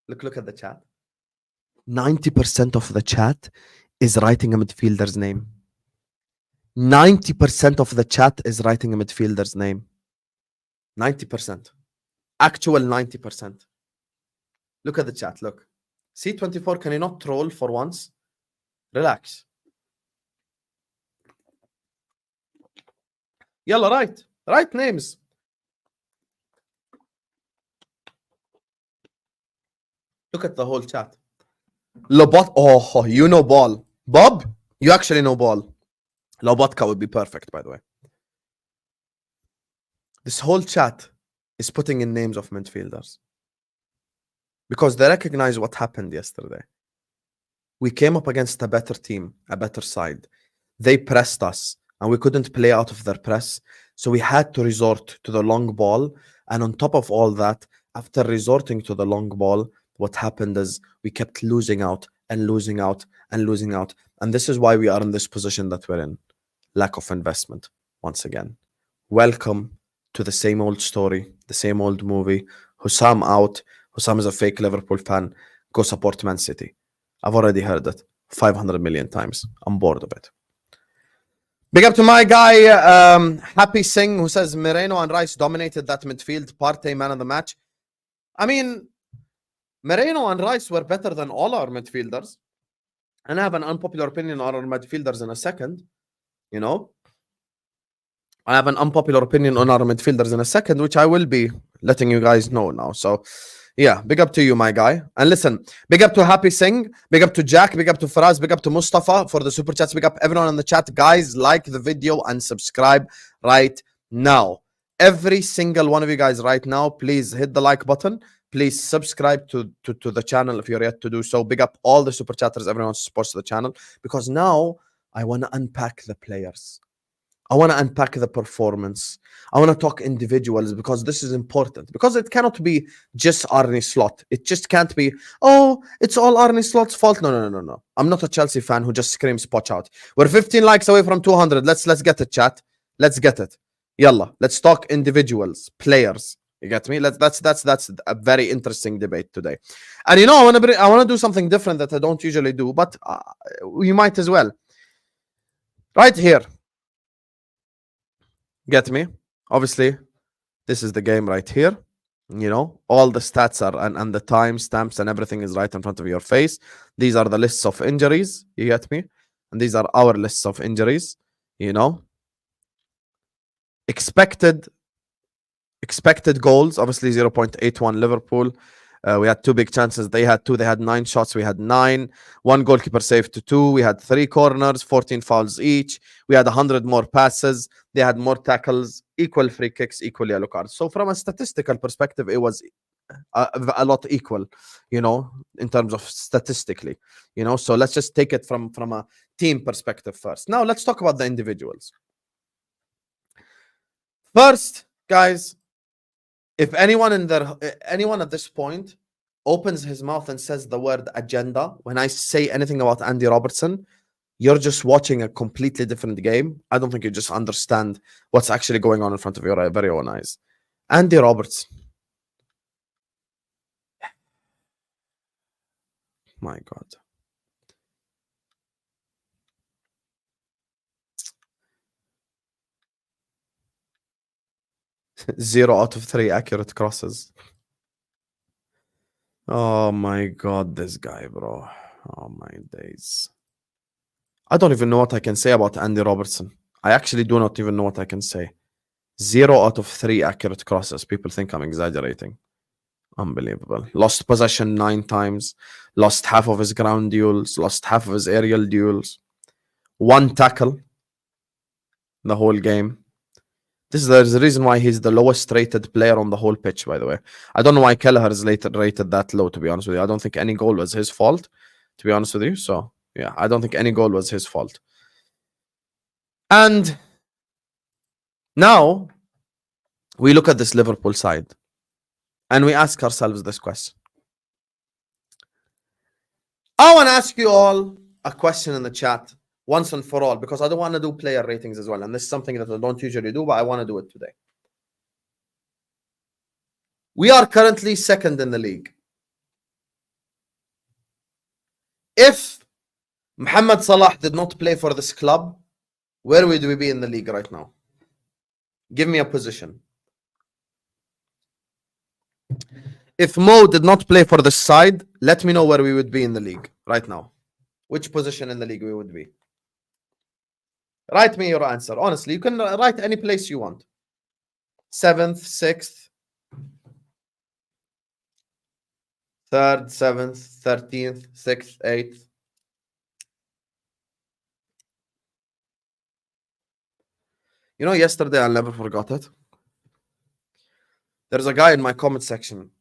Look at the chat. 90% of the chat is writing a midfielder's name. 90% of the chat is writing a midfielder's name. 90%. Actual 90%. Look at the chat. Look. C24, can you not troll for once? Relax. Yalla, write names. Look at the whole chat. Lobot, oh, you know ball. Bob, you actually know ball. Lobotka would be perfect, by the way. This whole chat is putting in names of midfielders because they recognize what happened yesterday. We came up against a better team, a better side. They pressed us and we couldn't play out of their press. So we had to resort to the long ball. And on top of all that, after resorting to the long ball, what happened is we kept losing out and losing out and losing out. And this is why we are in this position that we're in. Lack of investment, once again. Welcome to the same old story, the same old movie. Husam out. Husam is a fake Liverpool fan. Go support Man City. I've already heard it 500 million times. I'm bored of it. Big up to my guy, Happy Singh, who says Moreno and Rice dominated that midfield. Partey man of the match. I mean, Moreno and Rice were better than all our midfielders. And I have an unpopular opinion on our midfielders in a second. You know, I have an unpopular opinion on our midfielders in a second, which I will be letting you guys know now. So, yeah, big up to you, my guy. And listen, big up to Happy Singh, big up to Jack, big up to Faraz, big up to Mustafa for the super chats, big up everyone in the chat. Guys, like the video and subscribe right now. Every single one of you guys right now, please hit the like button. Please subscribe to the channel if you're yet to do so. Big up all the super chatters, everyone who supports the channel, because now I want to unpack the players. I want to unpack the performance. I want to talk individuals because this is important. Because it cannot be just Arne Slot. It just can't be, oh, it's all Arne Slot's fault. No. I'm not a Chelsea fan who just screams potch out. We're 15 likes away from 200. Let's get it, chat. Let's get it. Yalla. Let's talk individuals, players. You get me? That's a very interesting debate today. And you know, I want to do something different that I don't usually do, but we might as well. Right here. Get me? Obviously, this is the game right here. You know, all the stats are and the time stamps and everything is right in front of your face. These are the lists of injuries. You get me? And these are our lists of injuries. You know, expected goals. Obviously, 0.81 Liverpool. We had 2 big chances. They had 2. They had 9 shots. We had 9. 1 goalkeeper saved to 2. We had 3 corners, 14 fouls each. We had 100 more passes. They had more tackles, equal free kicks, equal yellow cards. So from a statistical perspective, it was a lot equal, you know, in terms of statistically, you know. So let's just take it from a team perspective first. Now let's talk about the individuals. First, guys, if anyone at this point opens his mouth and says the word agenda, when I say anything about Andy Robertson, you're just watching a completely different game. I don't think you just understand what's actually going on in front of your very own eyes. Andy Robertson. My God. Zero out of 3 accurate crosses. Oh my God, this guy, bro. Oh my days. I don't even know what I can say about Andy Robertson. I actually do not even know what I can say. 0 out of 3 accurate crosses. People think I'm exaggerating. Unbelievable. Lost possession 9 times. Lost half of his ground duels. Lost half of his aerial duels. 1 tackle the whole game. There's a reason why he's the lowest rated player on the whole pitch, by the way. I don't know why Kelleher is rated that low, to be honest with you. I don't think any goal was his fault, to be honest with you. So, yeah, I don't think any goal was his fault. And now we look at this Liverpool side and we ask ourselves this question. I want to ask you all a question in the chat once and for all, because I don't want to do player ratings as well. And this is something that I don't usually do, but I want to do it today. We are currently 2nd in the league. If Mohamed Salah did not play for this club, where would we be in the league right now? Give me a position. If Mo did not play for this side, let me know where we would be in the league right now. Which position in the league we would be? Write me your answer. Honestly, you can write any place you want. 7th, 6th, 3rd, 7th, 13th, 6th, 8th. You know, yesterday I'll never forgot it. There's a guy in my comment section.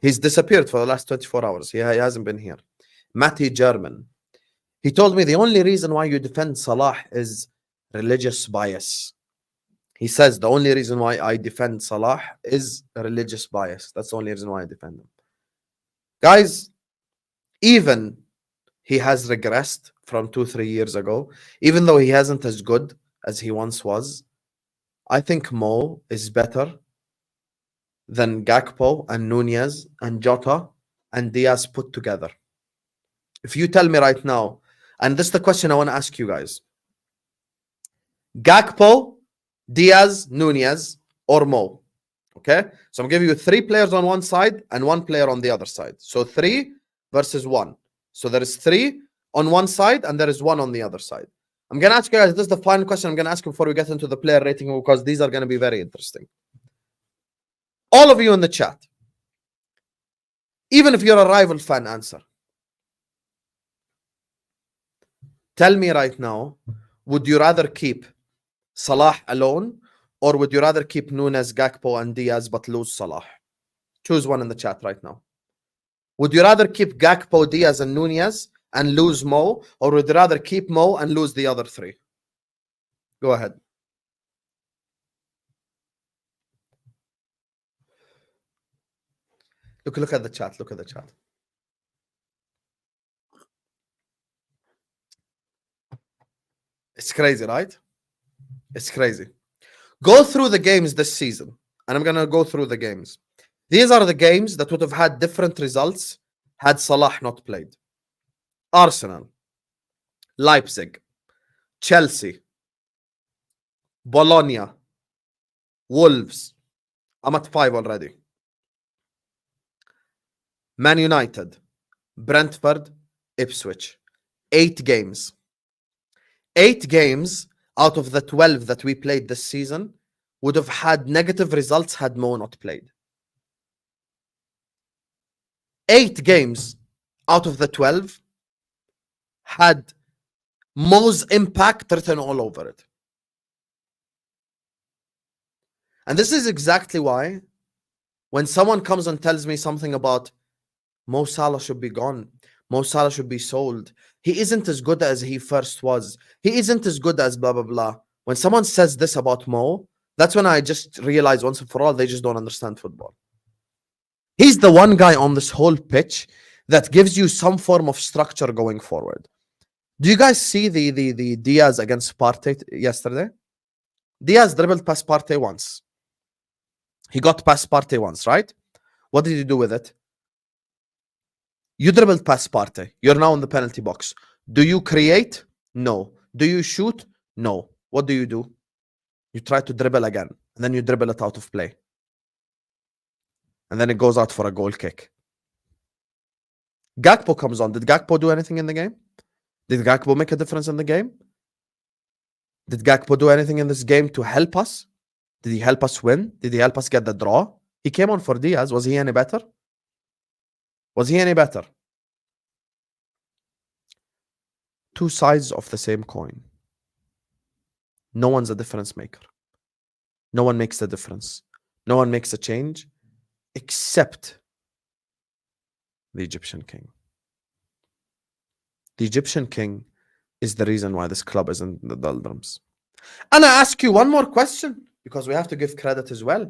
He's disappeared for the last 24 hours. He hasn't been here. Matty German. He told me the only reason why you defend Salah is religious bias. He says the only reason why I defend Salah is religious bias. That's the only reason why I defend him. Guys, even he has regressed from 2-3 years ago, even though he hasn't as good as he once was. I think Mo is better than Gakpo and Nunez and Jota and Diaz put together. If you tell me right now, and this is the question I want to ask you guys, Gakpo, Diaz, Nunez, or Mo. Okay, so I'm giving you 3 players on one side and 1 player on the other side. So 3 versus 1. So there is 3 on one side and there is 1 on the other side. I'm going to ask you guys, this is the final question I'm going to ask you before we get into the player rating, because these are going to be very interesting. All of you in the chat, even if you're a rival fan, answer. Tell me right now, would you rather keep Salah alone, or would you rather keep Nunez, Gakpo, and Diaz but lose Salah? Choose one in the chat right now. Would you rather keep Gakpo, Diaz, and Nunez and lose Mo, or would you rather keep Mo and lose the other 3? Go ahead. Look at the chat. Look at the chat. It's crazy, right? It's crazy. Go through the games this season, and I'm going to go through the games. These are the games that would have had different results had Salah not played. Arsenal, Leipzig, Chelsea, Bologna, Wolves. I'm at 5 already. Man United, Brentford, Ipswich. 8 games. 8 games out of the 12 that we played this season would have had negative results had Mo not played. 8 games out of the 12 had Mo's impact written all over it. And this is exactly why when someone comes and tells me something about Mo Salah should be gone, Mo Salah should be sold, he isn't as good as he first was, he isn't as good as blah, blah, blah. When someone says this about Mo, that's when I just realize once and for all, they just don't understand football. He's the one guy on this whole pitch that gives you some form of structure going forward. Do you guys see the Diaz against Partey yesterday? Diaz dribbled past Partey once. He got past Partey once, right? What did he do with it? You dribbled past Partey. You're now in the penalty box. Do you create? No. Do you shoot? No. What do? You try to dribble again, and then you dribble it out of play. And then it goes out for a goal kick. Gakpo comes on. Did Gakpo do anything in the game? Did Gakpo make a difference in the game? Did Gakpo do anything in this game to help us? Did he help us win? Did he help us get the draw? He came on for Diaz. Was he any better? Was he any better? 2 sides of the same coin. No one's a difference maker. No one makes a difference. No one makes a change except the Egyptian king. The Egyptian king is the reason why this club is in the doldrums. And I ask you one more question, because we have to give credit as well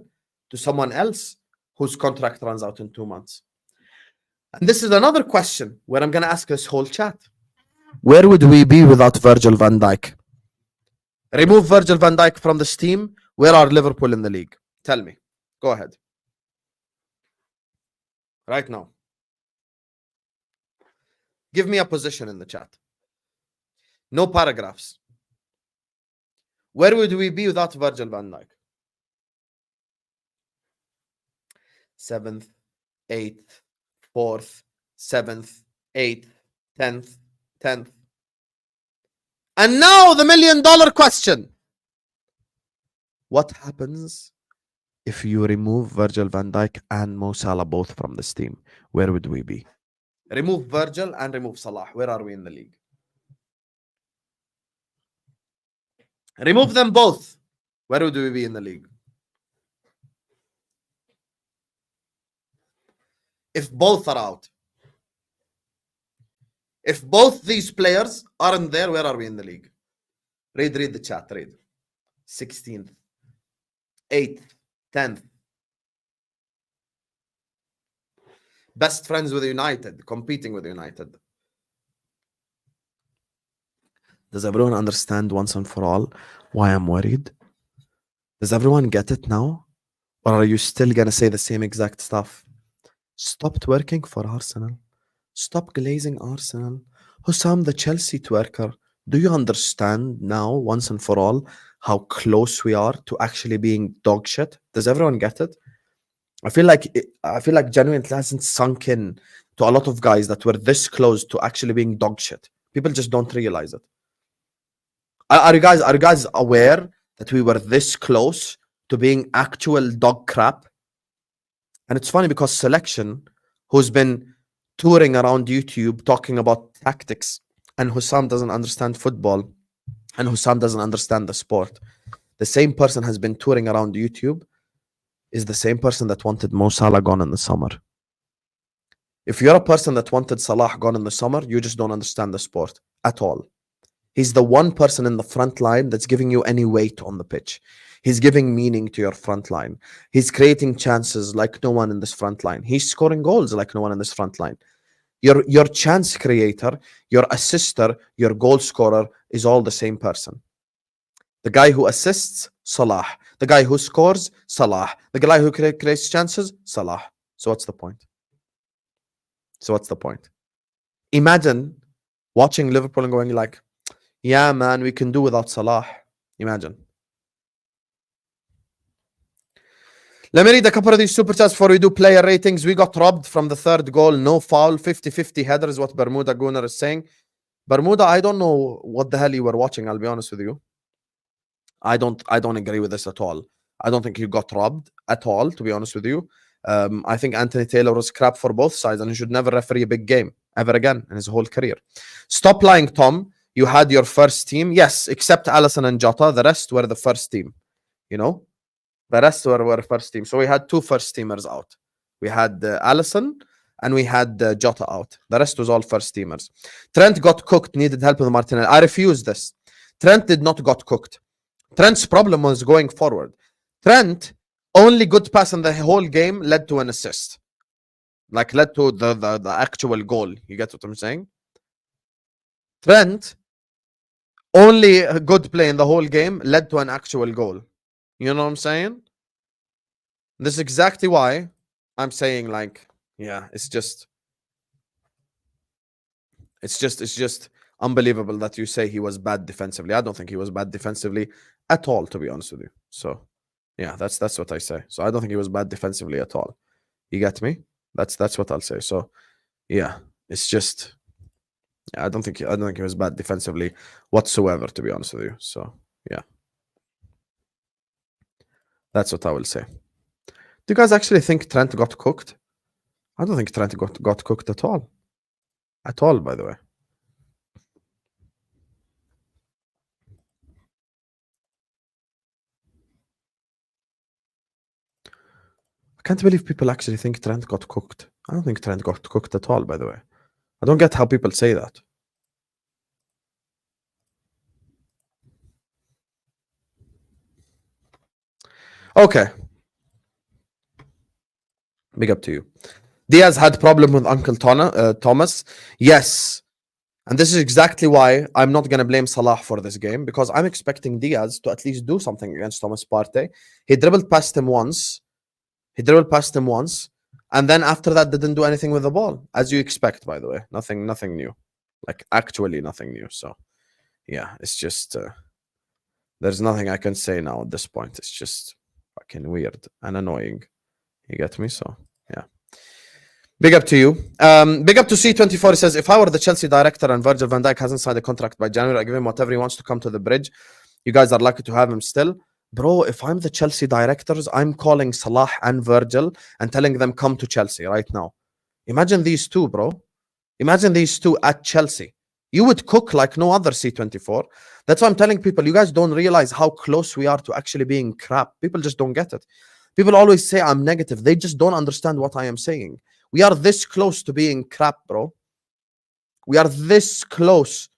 to someone else whose contract runs out in 2 months. And this is another question where I'm going to ask this whole chat. Where would we be without Virgil van Dijk? Remove Virgil van Dijk from this team. Where are Liverpool in the league? Tell me. Go ahead. Right now. Give me a position in the chat. No paragraphs. Where would we be without Virgil van Dijk? 7th, 8th, 4th, 7th, 8th, 10th, 10th. And now the $1 million question. What happens if you remove Virgil van Dijk and Mo Salah both from this team? Where would we be? Remove Virgil and remove Salah. Where are we in the league? Remove them both. Where would we be in the league? If both are out. If both these players aren't there, where are we in the league? Read the chat. Read. 16th, 8th, 10th. Best friends with United, competing with United. Does everyone understand once and for all why I'm worried? Does everyone get it now? Or are you still going to say the same exact stuff? Stop twerking for Arsenal. Stop glazing Arsenal. Husam, the Chelsea twerker. Do you understand now, once and for all, how close we are to actually being dog shit? Does everyone get it? I feel like genuinely it hasn't sunk in to a lot of guys that were this close to actually being dog shit. People just don't realize it. Are you guys aware that we were this close to being actual dog crap? And it's funny because Selection, who's been touring around YouTube talking about tactics, and Husam doesn't understand football, and Husam doesn't understand the sport. The same person has been touring around YouTube is the same person that wanted Mo Salah gone in the summer. If you're a person that wanted Salah gone in the summer, you just don't understand the sport at all. He's the one person in the front line that's giving you any weight on the pitch. He's giving meaning to your front line. He's creating chances like no one in this front line. He's scoring goals like no one in this front line. Your chance creator, your assister, your goal scorer is all the same person. The guy who assists, Salah. The guy who scores, Salah. The guy who creates chances, Salah. So what's the point? Imagine watching Liverpool and going like, yeah, man, we can do without Salah. Imagine. Let me read a couple of these super chats before we do player ratings. We got robbed from the third goal. No foul. 50-50 header is what Bermuda Gunnar is saying. Bermuda, I don't know what the hell you were watching. I'll be honest with you. I don't agree with this at all. I don't think you got robbed at all, to be honest with you. I think Anthony Taylor was crap for both sides and he should never referee a big game ever again in his whole career. Stop lying, Tom. You had your first team. Yes, except Alisson and Jota. The rest were the first team. You know? The rest were first team. So we had two first teamers out. We had Alisson and we had Jota out. The rest was all first teamers. Trent got cooked, needed help with Martinelli. I refuse this. Trent did not got cooked. Trent's problem was going forward. Trent, only good pass in the whole game led to an assist. Like led to the actual goal. You get what I'm saying? Trent, only a good play in the whole game led to an actual goal. You know what I'm saying? This is exactly why I'm saying, like, yeah, it's just unbelievable that you say he was bad defensively. I don't think he was bad defensively at all, to be honest with you. So, yeah, that's what I say. So I don't think he was bad defensively at all. You get me? That's what I'll say. So, yeah, it's just, yeah, I don't think he was bad defensively whatsoever, to be honest with you. So, yeah. That's what I will say. Do you guys actually think Trent got cooked? I don't think Trent got cooked at all. At all, by the way. I can't believe people actually think Trent got cooked. I don't think Trent got cooked at all, by the way. I don't get how people say that. Okay. Big up to you. Diaz had problem with Uncle Thomas. Yes. And this is exactly why I'm not going to blame Salah for this game, because I'm expecting Diaz to at least do something against Thomas Partey. He dribbled past him once. And then after that, didn't do anything with the ball, as you expect, by the way. Nothing new. Like, actually nothing new. So, yeah, it's just... There's nothing I can say now at this point. It's just fucking weird and annoying. You get me? So, yeah. Big up to you. Big up to C24. He says, if I were the Chelsea director and Virgil van Dijk hasn't signed a contract by January, I give him whatever he wants to come to the bridge. You guys are lucky to have him still. Bro, if I'm the Chelsea directors, I'm calling Salah and Virgil and telling them come to Chelsea right now. Imagine these two, bro. Imagine these two at Chelsea. You would cook like no other C24. That's why I'm telling people, you guys don't realize how close we are to actually being crap. People just don't get it. People always say I'm negative. They just don't understand what I am saying. We are this close to being crap, bro. We are this close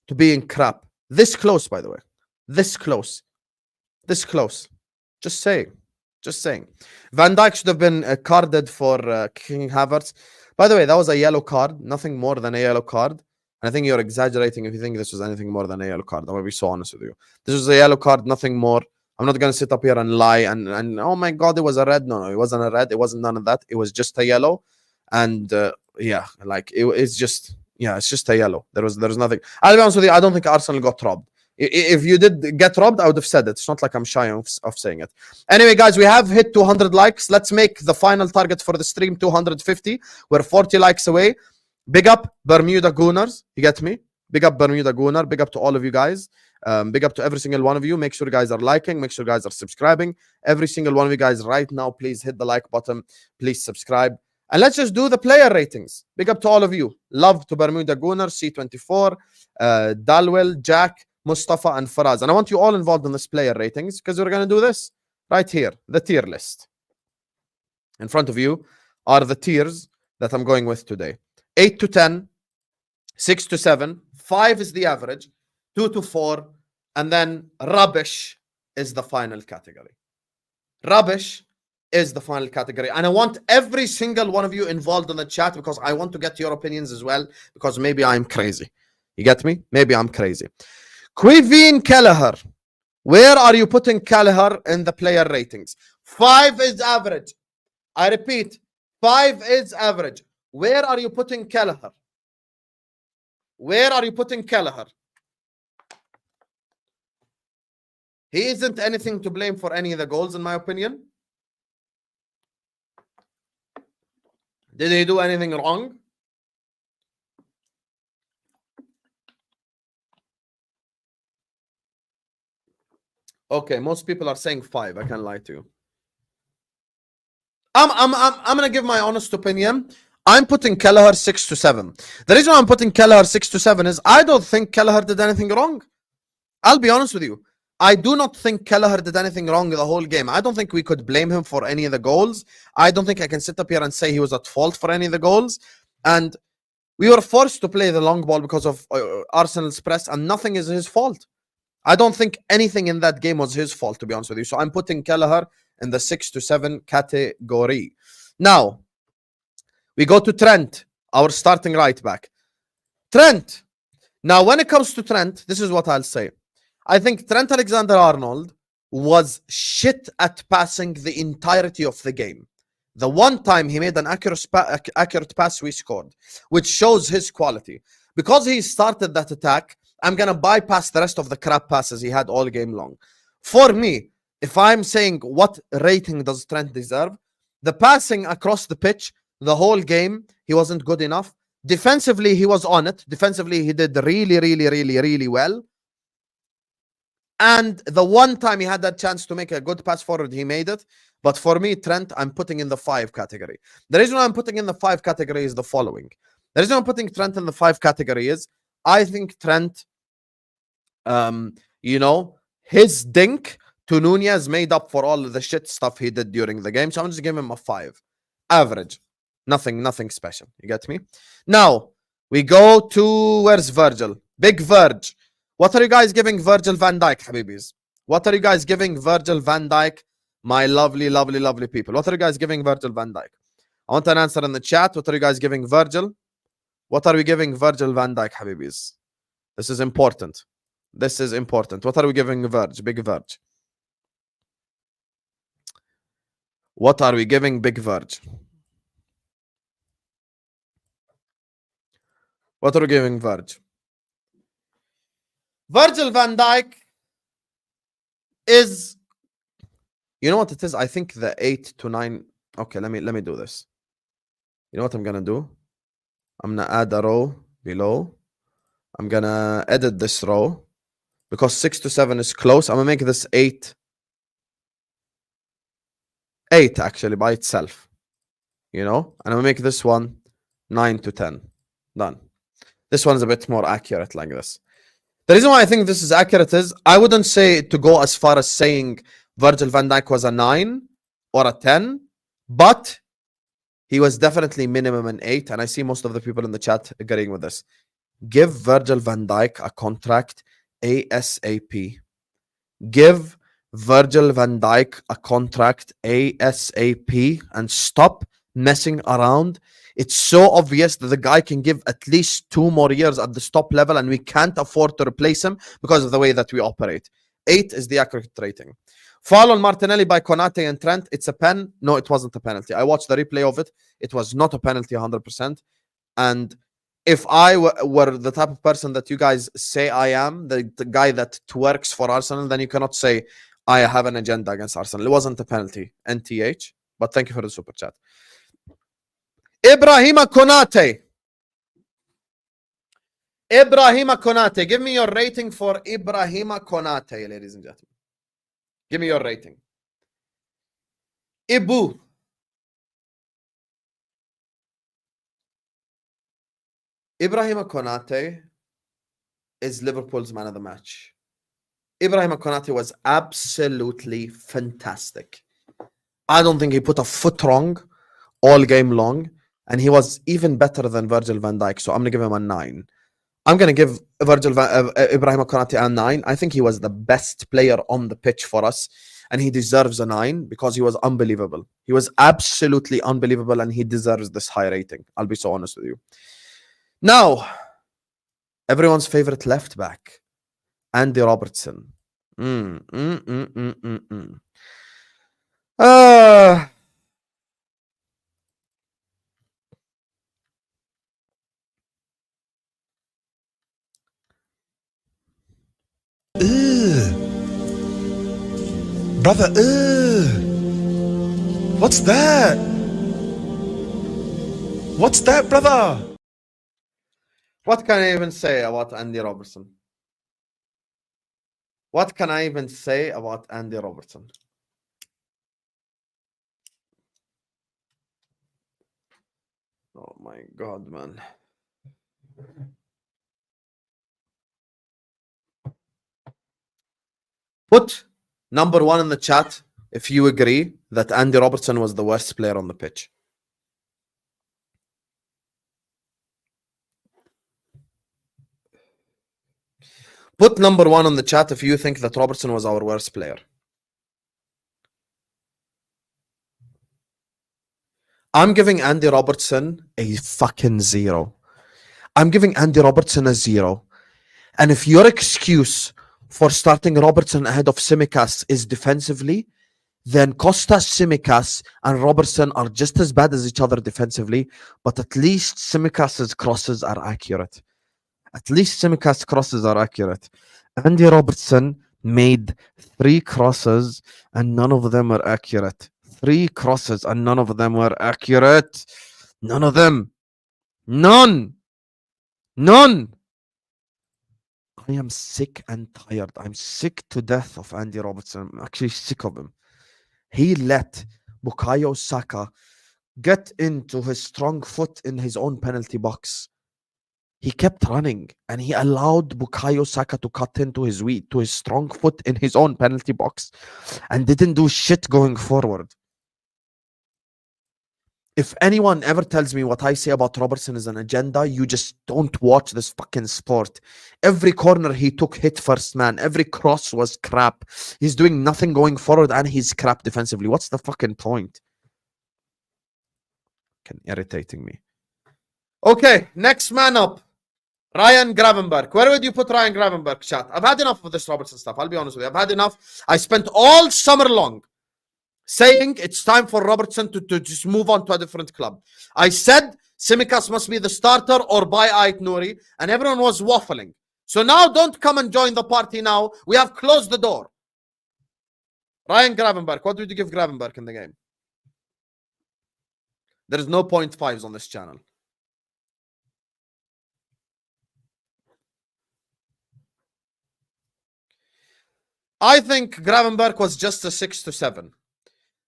to being crap. This close, by the way. This close. This close. Just saying. Just saying. Van Dijk should have been carded for King Havertz. By the way, that was a yellow card. Nothing more than a yellow card. And I think you're exaggerating if you think this was anything more than a yellow card. I'm going to be so honest with you. This was a yellow card, nothing more. I'm not going to sit up here and lie and oh my God, it was a red. No, it wasn't a red. It wasn't none of that. It was just a yellow. And yeah, like it's just, yeah, it's just a yellow. There's nothing. I'll be honest with you, I don't think Arsenal got robbed. If you did get robbed, I would have said it. It's not like I'm shy of saying it. Anyway, guys, we have hit 200 likes. Let's make the final target for the stream 250. We're 40 likes away. Big up Bermuda Gooners. You get me? Big up Bermuda Gooner. Big up to all of you guys. Big up to every single one of you. Make sure you guys are liking. Make sure you guys are subscribing. Every single one of you guys right now, please hit the like button. Please subscribe. And let's just do the player ratings. Big up to all of you. Love to Bermuda Gooner, C24, Dalwell, Jack, Mustafa, and Faraz. And I want you all involved in this player ratings because we're going to do this right here, the tier list. In front of you are the tiers that I'm going with today. 8 to 10, 6 to 7, 5 is the average, 2 to 4, and then rubbish is the final category. Rubbish is the final category. And I want every single one of you involved in the chat because I want to get your opinions as well because maybe I'm crazy. You get me? Maybe I'm crazy. Quiveen Kelleher. Where are you putting Kelleher in the player ratings? 5 is average. I repeat, 5 is average. Where are you putting Kelleher? Where are you putting Kelleher? He isn't anything to blame for any of the goals, in my opinion. Did he do anything wrong? Okay, most people are saying 5. I can't lie to you. I'm gonna give my honest opinion. I'm putting Kelleher 6 to 7. The reason I'm putting Kelleher 6 to 7 is I don't think Kelleher did anything wrong. I'll be honest with you. I do not think Kelleher did anything wrong the whole game. I don't think we could blame him for any of the goals. I don't think I can sit up here and say he was at fault for any of the goals. And we were forced to play the long ball because of Arsenal's press, and nothing is his fault. I don't think anything in that game was his fault, to be honest with you. So I'm putting Kelleher in the 6 to 7 category. Now, we go to Trent, our starting right back. Trent. Now, when it comes to Trent, this is what I'll say. I think Trent Alexander-Arnold was shit at passing the entirety of the game. The one time he made an accurate pass, we scored, which shows his quality. Because he started that attack, I'm going to bypass the rest of the crap passes he had all game long. For me, if I'm saying what rating does Trent deserve, the passing across the pitch, the whole game, he wasn't good enough. Defensively, he was on it. Defensively, he did really well. And the one time he had that chance to make a good pass forward, he made it. But for me, Trent, I'm putting in the 5 category. The reason why I'm putting in the 5 category is the following. The reason I'm putting Trent in the 5 category is I think Trent, you know, his dink to Nunez made up for all of the shit stuff he did during the game. So I'm just giving him a 5. Average. Nothing special. You get me? Now, we go to, where's Virgil? Big Virg. What are you guys giving Virgil van Dijk, Habibis? What are you guys giving Virgil van Dijk, my lovely people? What are you guys giving Virgil van Dijk? I want an answer in the chat. What are you guys giving Virgil? What are we giving Virgil van Dijk, Habibis? This is important. This is important. What are we giving Virg? Big Virg. What are we giving Big Virg? What are we giving Virg? Virgil van Dijk is, you know what it is? I think the 8 to 9. Okay, let me do this. You know what I'm gonna do? I'm gonna add a row below. I'm gonna edit this row because 6 to 7 is close. I'm gonna make this 8 actually by itself. You know, and I'm gonna make this one 9 to 10. Done. This one's a bit more accurate like this. The reason why I think this is accurate is I wouldn't say to go as far as saying Virgil van Dijk was a 9 or a 10, but he was definitely minimum an 8. And I see most of the people in the chat agreeing with this. Give Virgil van Dijk a contract ASAP. Give Virgil van Dijk a contract ASAP and stop messing around. It's so obvious that the guy can give at least 2 more years at the top level and we can't afford to replace him because of the way that we operate. 8 is the accurate rating. Foul on Martinelli by Konate and Trent. It's a pen. No, it wasn't a penalty. I watched the replay of it. It was not a penalty 100%. And if I were the type of person that you guys say I am, the guy that twerks for Arsenal, then you cannot say I have an agenda against Arsenal. It wasn't a penalty. NTH. But thank you for the super chat. Ibrahima Konate. Ibrahima Konate. Give me your rating for Ibrahima Konate, ladies and gentlemen. Give me your rating. Ibu. Ibrahima Konate is Liverpool's man of the match. Ibrahima Konate was absolutely fantastic. I don't think he put a foot wrong all game long. And he was even better than Virgil van Dijk. So I'm going to give him a 9. I'm going to give Ibrahima Konate a 9. I think he was the best player on the pitch for us. And he deserves a 9 because he was unbelievable. He was absolutely unbelievable and he deserves this high rating. I'll be so honest with you. Now, everyone's favorite left back, Andy Robertson. Brother, what's that? What's that, brother? What can I even say about Andy Robertson? What can I even say about Andy Robertson? Oh my God, man. Put number 1 in the chat if you agree that Andy Robertson was the worst player on the pitch. Put number 1 on the chat if you think that Robertson was our worst player. I'm giving Andy Robertson a fucking 0. I'm giving Andy Robertson a 0. And if your excuse for starting Robertson ahead of Tsimikas is defensively, then Costas, Tsimikas, and Robertson are just as bad as each other defensively, but at least Tsimikas' crosses are accurate. At least Tsimikas' crosses are accurate. Andy Robertson made 3 crosses and none of them were accurate. 3 crosses and none of them were accurate. None of them. None. I am sick and tired. I'm sick to death of Andy Robertson. I'm actually sick of him. He let Bukayo Saka get into his strong foot in his own penalty box. He kept running and he allowed Bukayo Saka to cut into his strong foot in his own penalty box and didn't do shit going forward. If anyone ever tells me what I say about Robertson is an agenda, you just don't watch this fucking sport. Every corner he took hit first man. Every cross was crap. He's doing nothing going forward and he's crap defensively. What's the fucking point? Irritating me. Okay, next man up. Ryan Gravenberg. Where would you put Ryan Gravenberg, chat? I've had enough of this Robertson stuff. I'll be honest with you. I've had enough. I spent all summer long saying it's time for Robertson to just move on to a different club. I said Tsimikas must be the starter or buy Ait Nouri, and everyone was waffling. So now don't come and join the party now. We have closed the door. Ryan Gravenberch, what would you give Gravenberch in the game? There is no 0.5s on this channel. I think Gravenberch was just a 6 to 7.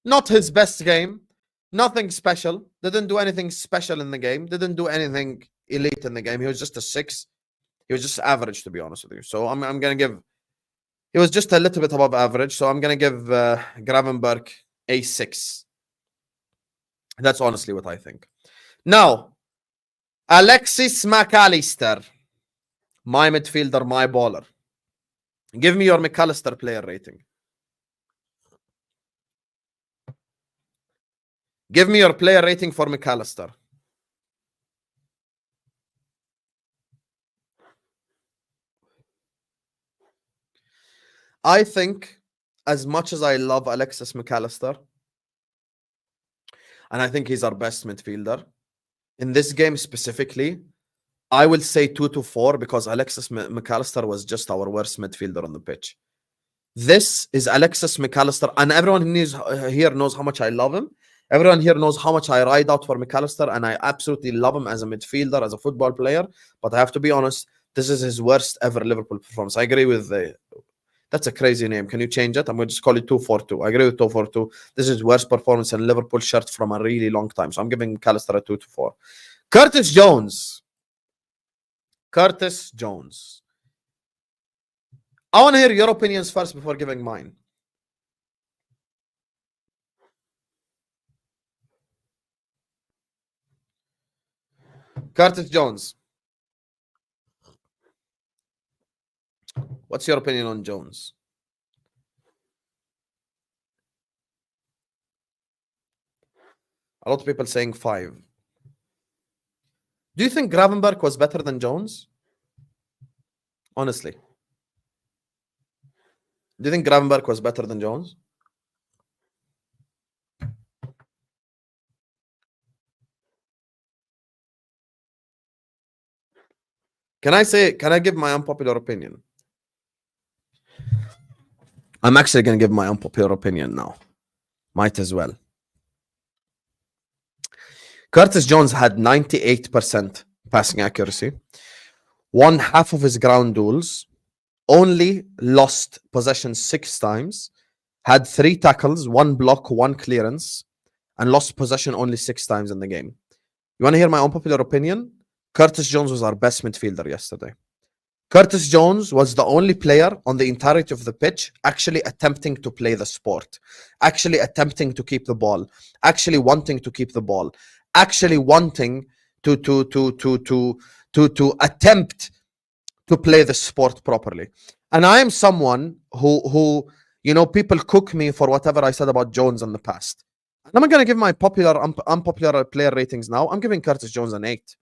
Not his best game. Nothing special. Didn't do anything special in the game. Didn't do anything elite in the game. He was just a 6. He was just average, to be honest with you. So I'm going to give... He was just a little bit above average. So I'm going to give Gravenberch a 6. That's honestly what I think. Now, Alexis McAllister. My midfielder, my baller. Give me your McAllister player rating. Give me your player rating for McAllister. I think, as much as I love Alexis McAllister, and I think he's our best midfielder, in this game specifically, I will say 2 to 4 because Alexis McAllister was just our worst midfielder on the pitch. This is Alexis McAllister, and everyone here knows how much I love him. Everyone here knows how much I ride out for McAllister, and I absolutely love him as a midfielder, as a football player. But I have to be honest, this is his worst ever Liverpool performance. I agree with that's a crazy name. Can you change it? I'm going to just call it 242. I agree with 242. This is his worst performance in Liverpool shirt from a really long time. So I'm giving McAllister a 2 to 4. Curtis Jones. Curtis Jones. I want to hear your opinions first before giving mine. Curtis Jones. What's your opinion on Jones? A lot of people saying 5. Do you think Gravenberch was better than Jones? Honestly. Do you think Gravenberch was better than Jones? Can I give my unpopular opinion? I'm actually going to give my unpopular opinion now. Might as well. Curtis Jones had 98% passing accuracy. Won half of his ground duels. Only lost possession 6 times. Had 3 tackles, 1 block, 1 clearance. And lost possession only 6 times in the game. You want to hear my unpopular opinion? Curtis Jones was our best midfielder yesterday. Curtis Jones was the only player on the entirety of the pitch actually attempting to play the sport, actually attempting to keep the ball, actually wanting to keep the ball, actually wanting to attempt to play the sport properly. And I am someone who people cook me for whatever I said about Jones in the past. And I'm not going to give my unpopular player ratings now. I'm giving Curtis Jones an 8.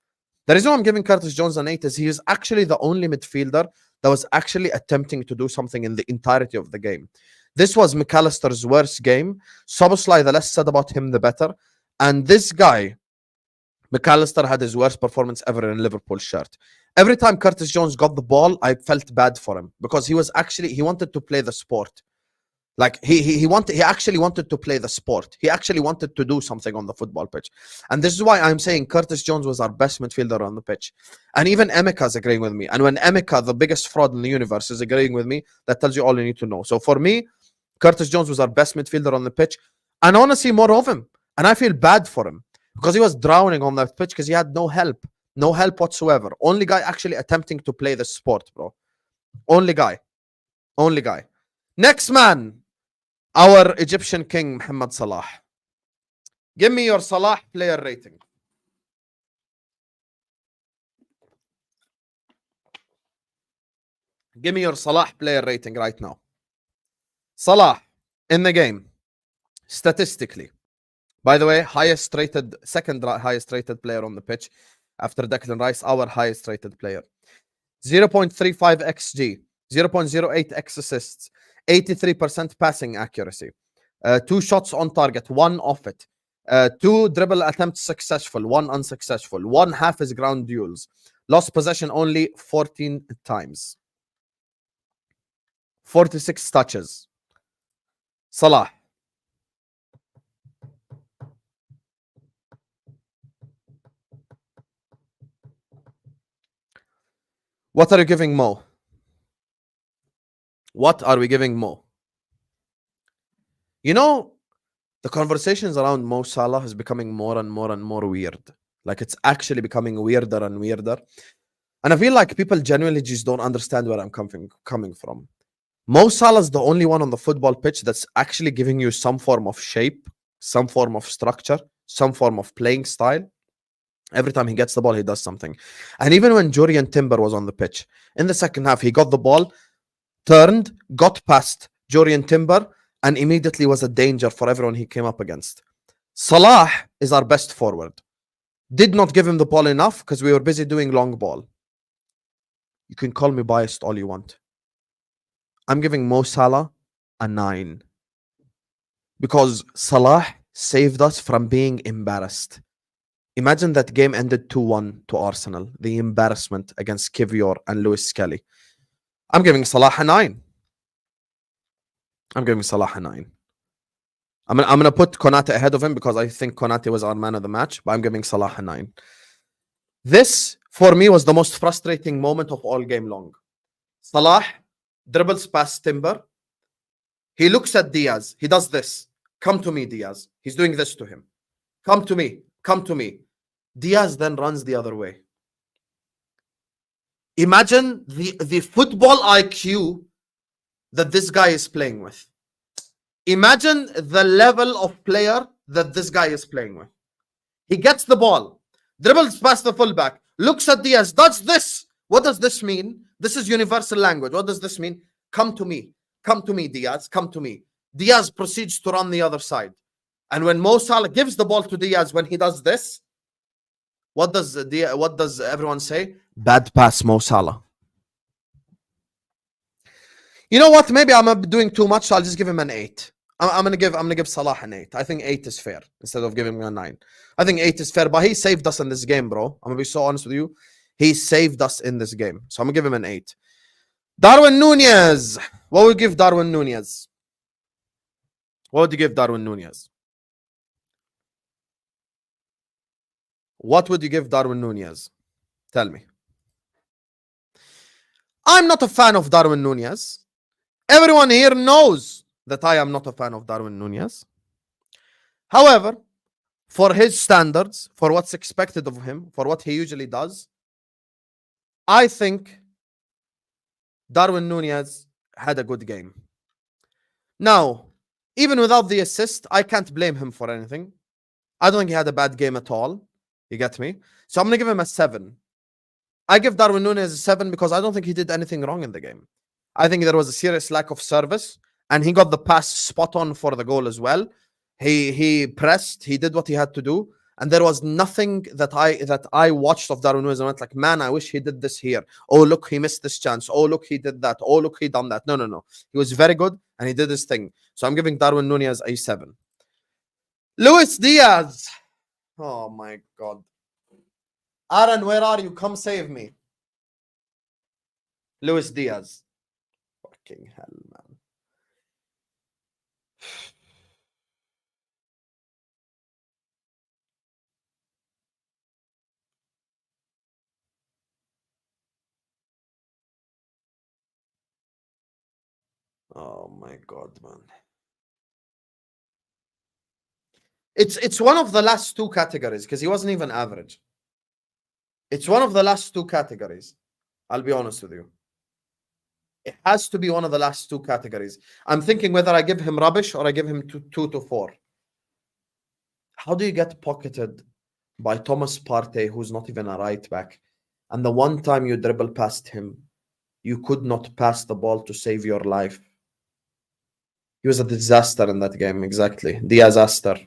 The reason I'm giving Curtis Jones an 8 is he is actually the only midfielder that was actually attempting to do something in the entirety of the game. This was McAllister's worst game. Szoboszlai, the less said about him, the better. And this guy, McAllister, had his worst performance ever in Liverpool shirt. Every time Curtis Jones got the ball, I felt bad for him because he wanted to play the sport. Like he actually wanted to play the sport. He actually wanted to do something on the football pitch. And this is why I'm saying Curtis Jones was our best midfielder on the pitch. And even Emeka is agreeing with me. And when Emeka, the biggest fraud in the universe, is agreeing with me, that tells you all you need to know. So for me, Curtis Jones was our best midfielder on the pitch. And I want to see more of him. And I feel bad for him because he was drowning on that pitch because he had no help. No help whatsoever. Only guy actually attempting to play the sport, bro. Only guy. Only guy. Next man. Our Egyptian king, Mohamed Salah. Give me your Salah player rating. Give me your Salah player rating right now. Salah, in the game, statistically. By the way, second highest rated player on the pitch after Declan Rice, our highest rated player. 0.35 XG, 0.08 X assists, 83% passing accuracy, 2 shots on target, 1 off it, 2 dribble attempts successful, 1 unsuccessful, 1 half his ground duels, lost possession only 14 times, 46 touches. Salah. What are you giving Mo? What are we giving Mo? You know, the conversations around Mo Salah is becoming more and more and more weird. Like it's actually becoming weirder and weirder. And I feel like people genuinely just don't understand where I'm coming from. Mo Salah is the only one on the football pitch that's actually giving you some form of shape, some form of structure, some form of playing style. Every time he gets the ball, he does something. And even when Jurriën Timber was on the pitch, in the second half, he got the ball, turned, got past Jurriën Timber, and immediately was a danger for everyone he came up against. Salah is our best forward. Did not give him the ball enough because we were busy doing long ball. You can call me biased all you want. I'm giving Mo Salah a 9. Because Salah saved us from being embarrassed. Imagine that game ended 2-1 to Arsenal. The embarrassment against Kivior and Lewis Skelly. I'm giving Salah a 9. I'm giving Salah a 9. I'm gonna put Konate ahead of him because I think Konate was our man of the match, but I'm giving Salah a 9. This, for me, was the most frustrating moment of all game long. Salah dribbles past Timber. He looks at Diaz. He does this. Come to me, Diaz. He's doing this to him. Come to me. Come to me. Diaz then runs the other way. Imagine the football IQ that this guy is playing with. Imagine the level of player that this guy is playing with. He gets the ball, dribbles past the fullback, looks at Diaz, does this. What does this mean? This is universal language. What does this mean? Come to me. Come to me, Diaz. Come to me. Diaz proceeds to run the other side. And when Mo Salah gives the ball to Diaz, when he does this, what does everyone say? Bad pass, Mo Salah. You know what? Maybe I'm doing too much, so I'll just give him an 8. I'm gonna give Salah an 8. I think 8 is fair instead of giving him a 9. I think 8 is fair, but he saved us in this game, bro. I'm gonna be so honest with you. He saved us in this game, so I'm gonna give him an 8. Darwin Nunez. What would you give Darwin Nunez? What would you give Darwin Nunez? What would you give Darwin Nunez? Tell me. I'm not a fan of Darwin Nunez. Everyone here knows that I am not a fan of Darwin Nunez. However, for his standards, for what's expected of him, for what he usually does, I think Darwin Nunez had a good game. Now, even without the assist, I can't blame him for anything. I don't think he had a bad game at all. You get me? So I'm going to give him a 7. I give Darwin Nunez a 7 because I don't think he did anything wrong in the game. I think there was a serious lack of service, and he got the pass spot on for the goal as well. He pressed, he did what he had to do, and there was nothing that I watched of Darwin Nunez and went like, man, I wish he did this here. Oh, look, he missed this chance. Oh, look, he did that. Oh, look, he done that. No. He was very good, and he did his thing. So I'm giving Darwin Nunez a 7. Luis Diaz. Oh, my God. Aaron, where are you? Come save me. Luis Diaz. Fucking hell, man. Oh my God, man. It's one of the last two categories because he wasn't even average. It's one of the last two categories. I'll be honest with you. It has to be one of the last two categories. I'm thinking whether I give him rubbish or I give him 2 to 4. How do you get pocketed by Thomas Partey, who's not even a right back, and the one time you dribble past him, you could not pass the ball to save your life? He was a disaster in that game, exactly. Disaster.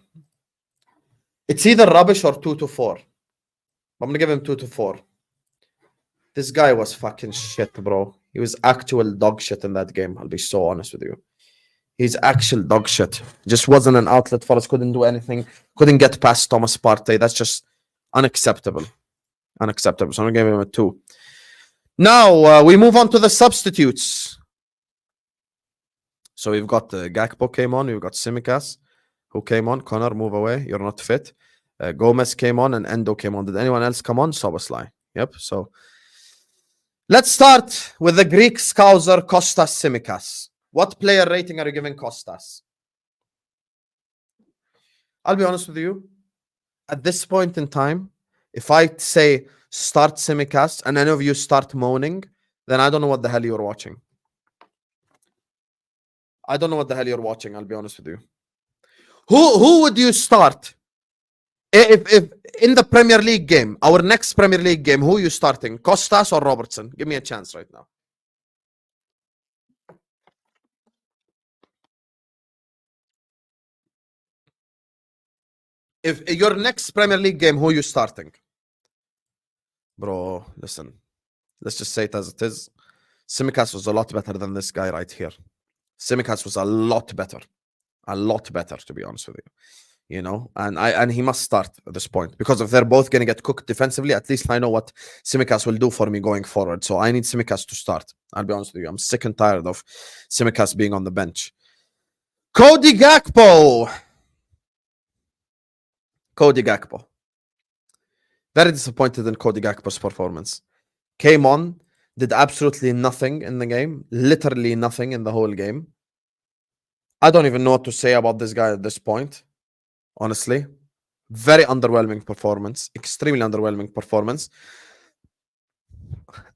It's either rubbish or 2 to 4. I'm going to give him 2 to 4. This guy was fucking shit, bro. He was actual dog shit in that game. I'll be so honest with you. He's actual dog shit. Just wasn't an outlet for us. Couldn't do anything. Couldn't get past Thomas Partey. That's just unacceptable. Unacceptable. So I'm going to give him a 2. Now, we move on to the substitutes. So we've got Gakpo came on, we've got Tsimikas who came on. Connor, move away, you're not fit. Gomez came on and Endo came on. Did anyone else come on? Szoboszlai. Yep. So let's start with the Greek scouser Kostas Tsimikas. What player rating are you giving Kostas? I'll be honest with you. At this point in time, if I say start Tsimikas and any of you start moaning, then I don't know what the hell you're watching. I don't know what the hell you're watching, I'll be honest with you. Who would you start? If in the Premier League game, our next Premier League game, who are you starting? Kostas or Robertson? Give me a chance right now. If your next Premier League game, who are you starting? Bro, listen. Let's just say it as it is. Tsimikas was a lot better than this guy right here. Tsimikas was a lot better, to be honest with you. You know, and he must start at this point, because if they're both going to get cooked defensively, at least I know what Tsimikas will do for me going forward. So I need Tsimikas to start. I'll be honest with you. I'm sick and tired of Tsimikas being on the bench. Cody Gakpo. Very disappointed in Cody Gakpo's performance. Came on, did absolutely nothing in the game. Literally nothing in the whole game. I don't even know what to say about this guy at this point. Honestly, very underwhelming performance, extremely underwhelming performance.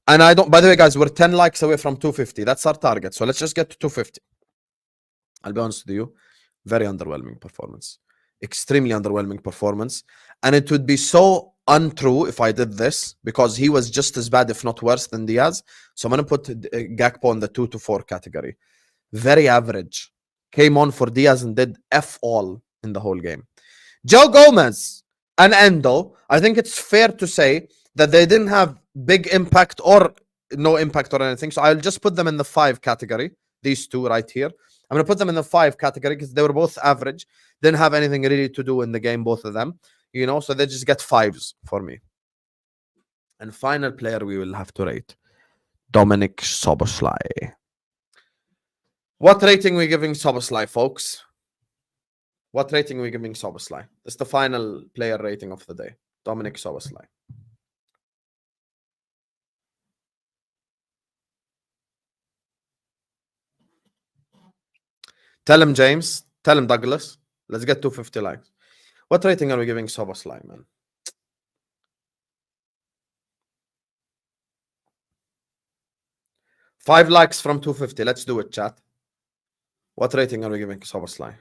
And I don't, by the way, guys, we're 10 likes away from 250. That's our target. So let's just get to 250. I'll be honest with you. Very underwhelming performance, extremely underwhelming performance. And it would be so untrue if I did this, because he was just as bad, if not worse, than Diaz. So I'm going to put Gakpo in the 2 to 4 category. Very average. Came on for Diaz and did F all in the whole game. Joe Gomez and Endo, I think it's fair to say that they didn't have big impact or no impact or anything. So I'll just put them in the 5 category. These two right here. I'm going to put them in the 5 category because they were both average. Didn't have anything really to do in the game, both of them. You know, so they just get 5s for me. And final player we will have to rate, Dominik Szoboszlai. What rating are we giving Szoboszlai, folks? What rating are we giving Szoboszlai? It's the final player rating of the day. Dominik Szoboszlai. Tell him, James. Tell him, Douglas. Let's get 250 likes. What rating are we giving Szoboszlai, man? Five likes from 250. Let's do it, chat. What rating are we giving Szoboszlai?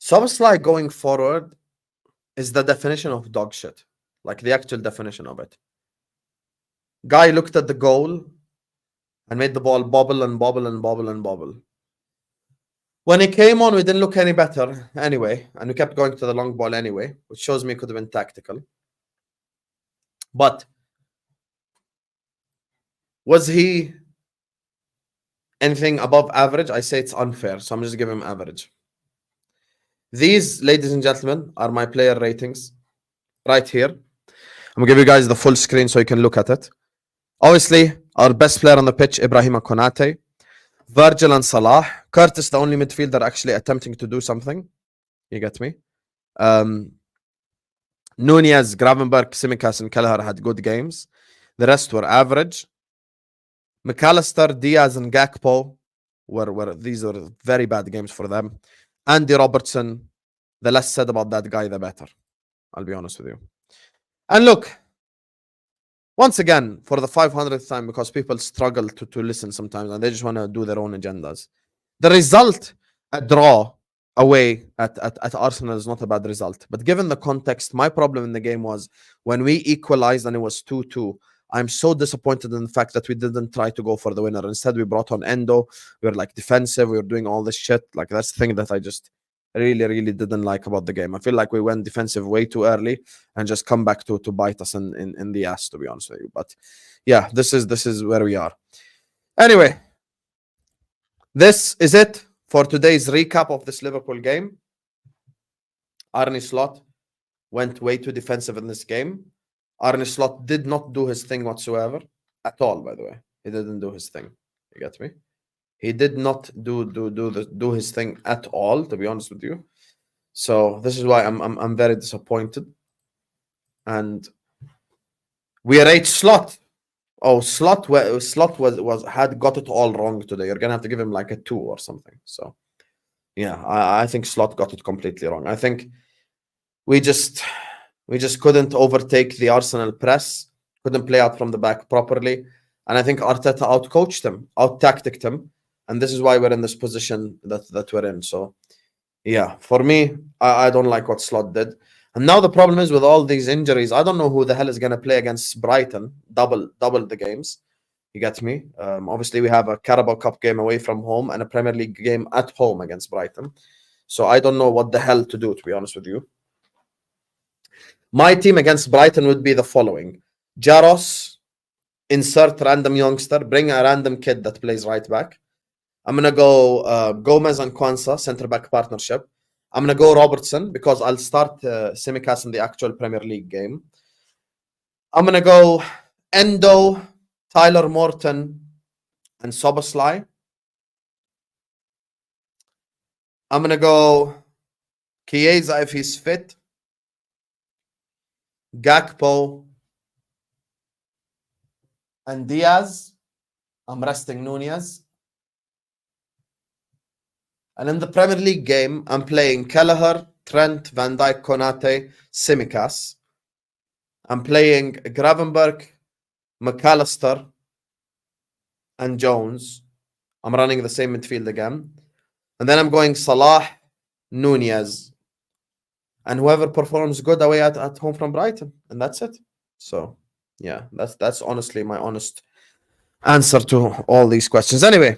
Szoboszlai going forward is the definition of dog shit. Like the actual definition of it. Guy looked at the goal and made the ball bobble and bobble and bobble and bobble. When he came on, we didn't look any better anyway. And we kept going to the long ball anyway, which shows me it could have been tactical. But was he anything above average? I say it's unfair. So I'm just giving him average. These, ladies and gentlemen, are my player ratings right here. I'm going to give you guys the full screen so you can look at it. Obviously, our best player on the pitch, Ibrahima Konate. Virgil and Salah. Curtis, the only midfielder actually attempting to do something. You get me? Nunez, Gravenberg, Tsimikas, and Kelleher had good games. The rest were average. McAllister, Diaz, and Gakpo these were very bad games for them. Andy Robertson, the less said about that guy, the better. I'll be honest with you. And look, once again, for the 500th time, because people struggle to listen sometimes and they just want to do their own agendas. The result, a draw away at Arsenal, is not a bad result. But given the context, my problem in the game was when we equalized and it was 2-2. I'm so disappointed in the fact that we didn't try to go for the winner. Instead, we brought on Endo. We were like defensive. We were doing all this shit. Like that's the thing that I just really, really didn't like about the game. I feel like we went defensive way too early and just come back to bite us in the ass, to be honest with you. But yeah, this is where we are. Anyway, this is it for today's recap of this Liverpool game. Arne Slot went way too defensive in this game. Arne Slot did not do his thing whatsoever at all, by the way. He didn't do his thing. You get me? He did not do his thing at all, to be honest with you. So this is why I'm very disappointed. And we rate Slot. Oh, Slot had got it all wrong today. You're gonna have to give him like a 2 or something. So yeah, I think Slot got it completely wrong. I think we just couldn't overtake the Arsenal press, couldn't play out from the back properly, and I think Arteta outcoached him, out-tacticked him, and this is why we're in this position that we're in. So yeah, for me, I don't like what Slot did. And now the problem is with all these injuries, I don't know who the hell is going to play against Brighton, double the games. You get me? Obviously, we have a Carabao Cup game away from home and a Premier League game at home against Brighton. So I don't know what the hell to do, to be honest with you. My team against Brighton would be the following. Jaros, insert random youngster, bring a random kid that plays right back. I'm going to go Gomez and Kwanzaa, centre-back partnership. I'm going to go Robertson because I'll start Tsimikas in the actual Premier League game. I'm going to go Endo, Tyler Morton, and Soboslai. I'm going to go Chiesa if he's fit. Gakpo and Diaz. I'm resting Nunez. And in the Premier League game, I'm playing Kelleher, Trent, Van Dijk, Konate, Tsimikas. I'm playing Gravenberch, McAllister, and Jones. I'm running the same midfield again. And then I'm going Salah, Nunez, and whoever performs good away at home from Brighton. And that's it. So, yeah, that's honestly my honest answer to all these questions. Anyway,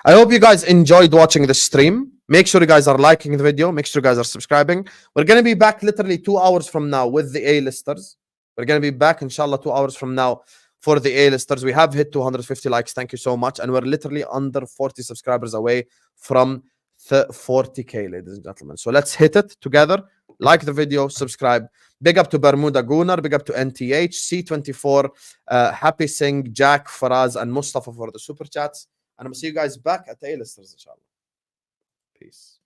I hope you guys enjoyed watching the stream. Make sure you guys are liking the video. Make sure you guys are subscribing. We're going to be back literally 2 hours from now with the A-listers. We're going to be back, inshallah, 2 hours from now for the A-listers. We have hit 250 likes. Thank you so much. And we're literally under 40 subscribers away from 40K, ladies and gentlemen. So let's hit it together. Like the video, subscribe. Big up to Bermuda Gunnar. Big up to NTH, C24, Happy Singh, Jack, Faraz, and Mustafa for the super chats. And I'm going to see you guys back at the A-listers, inshallah. Peace.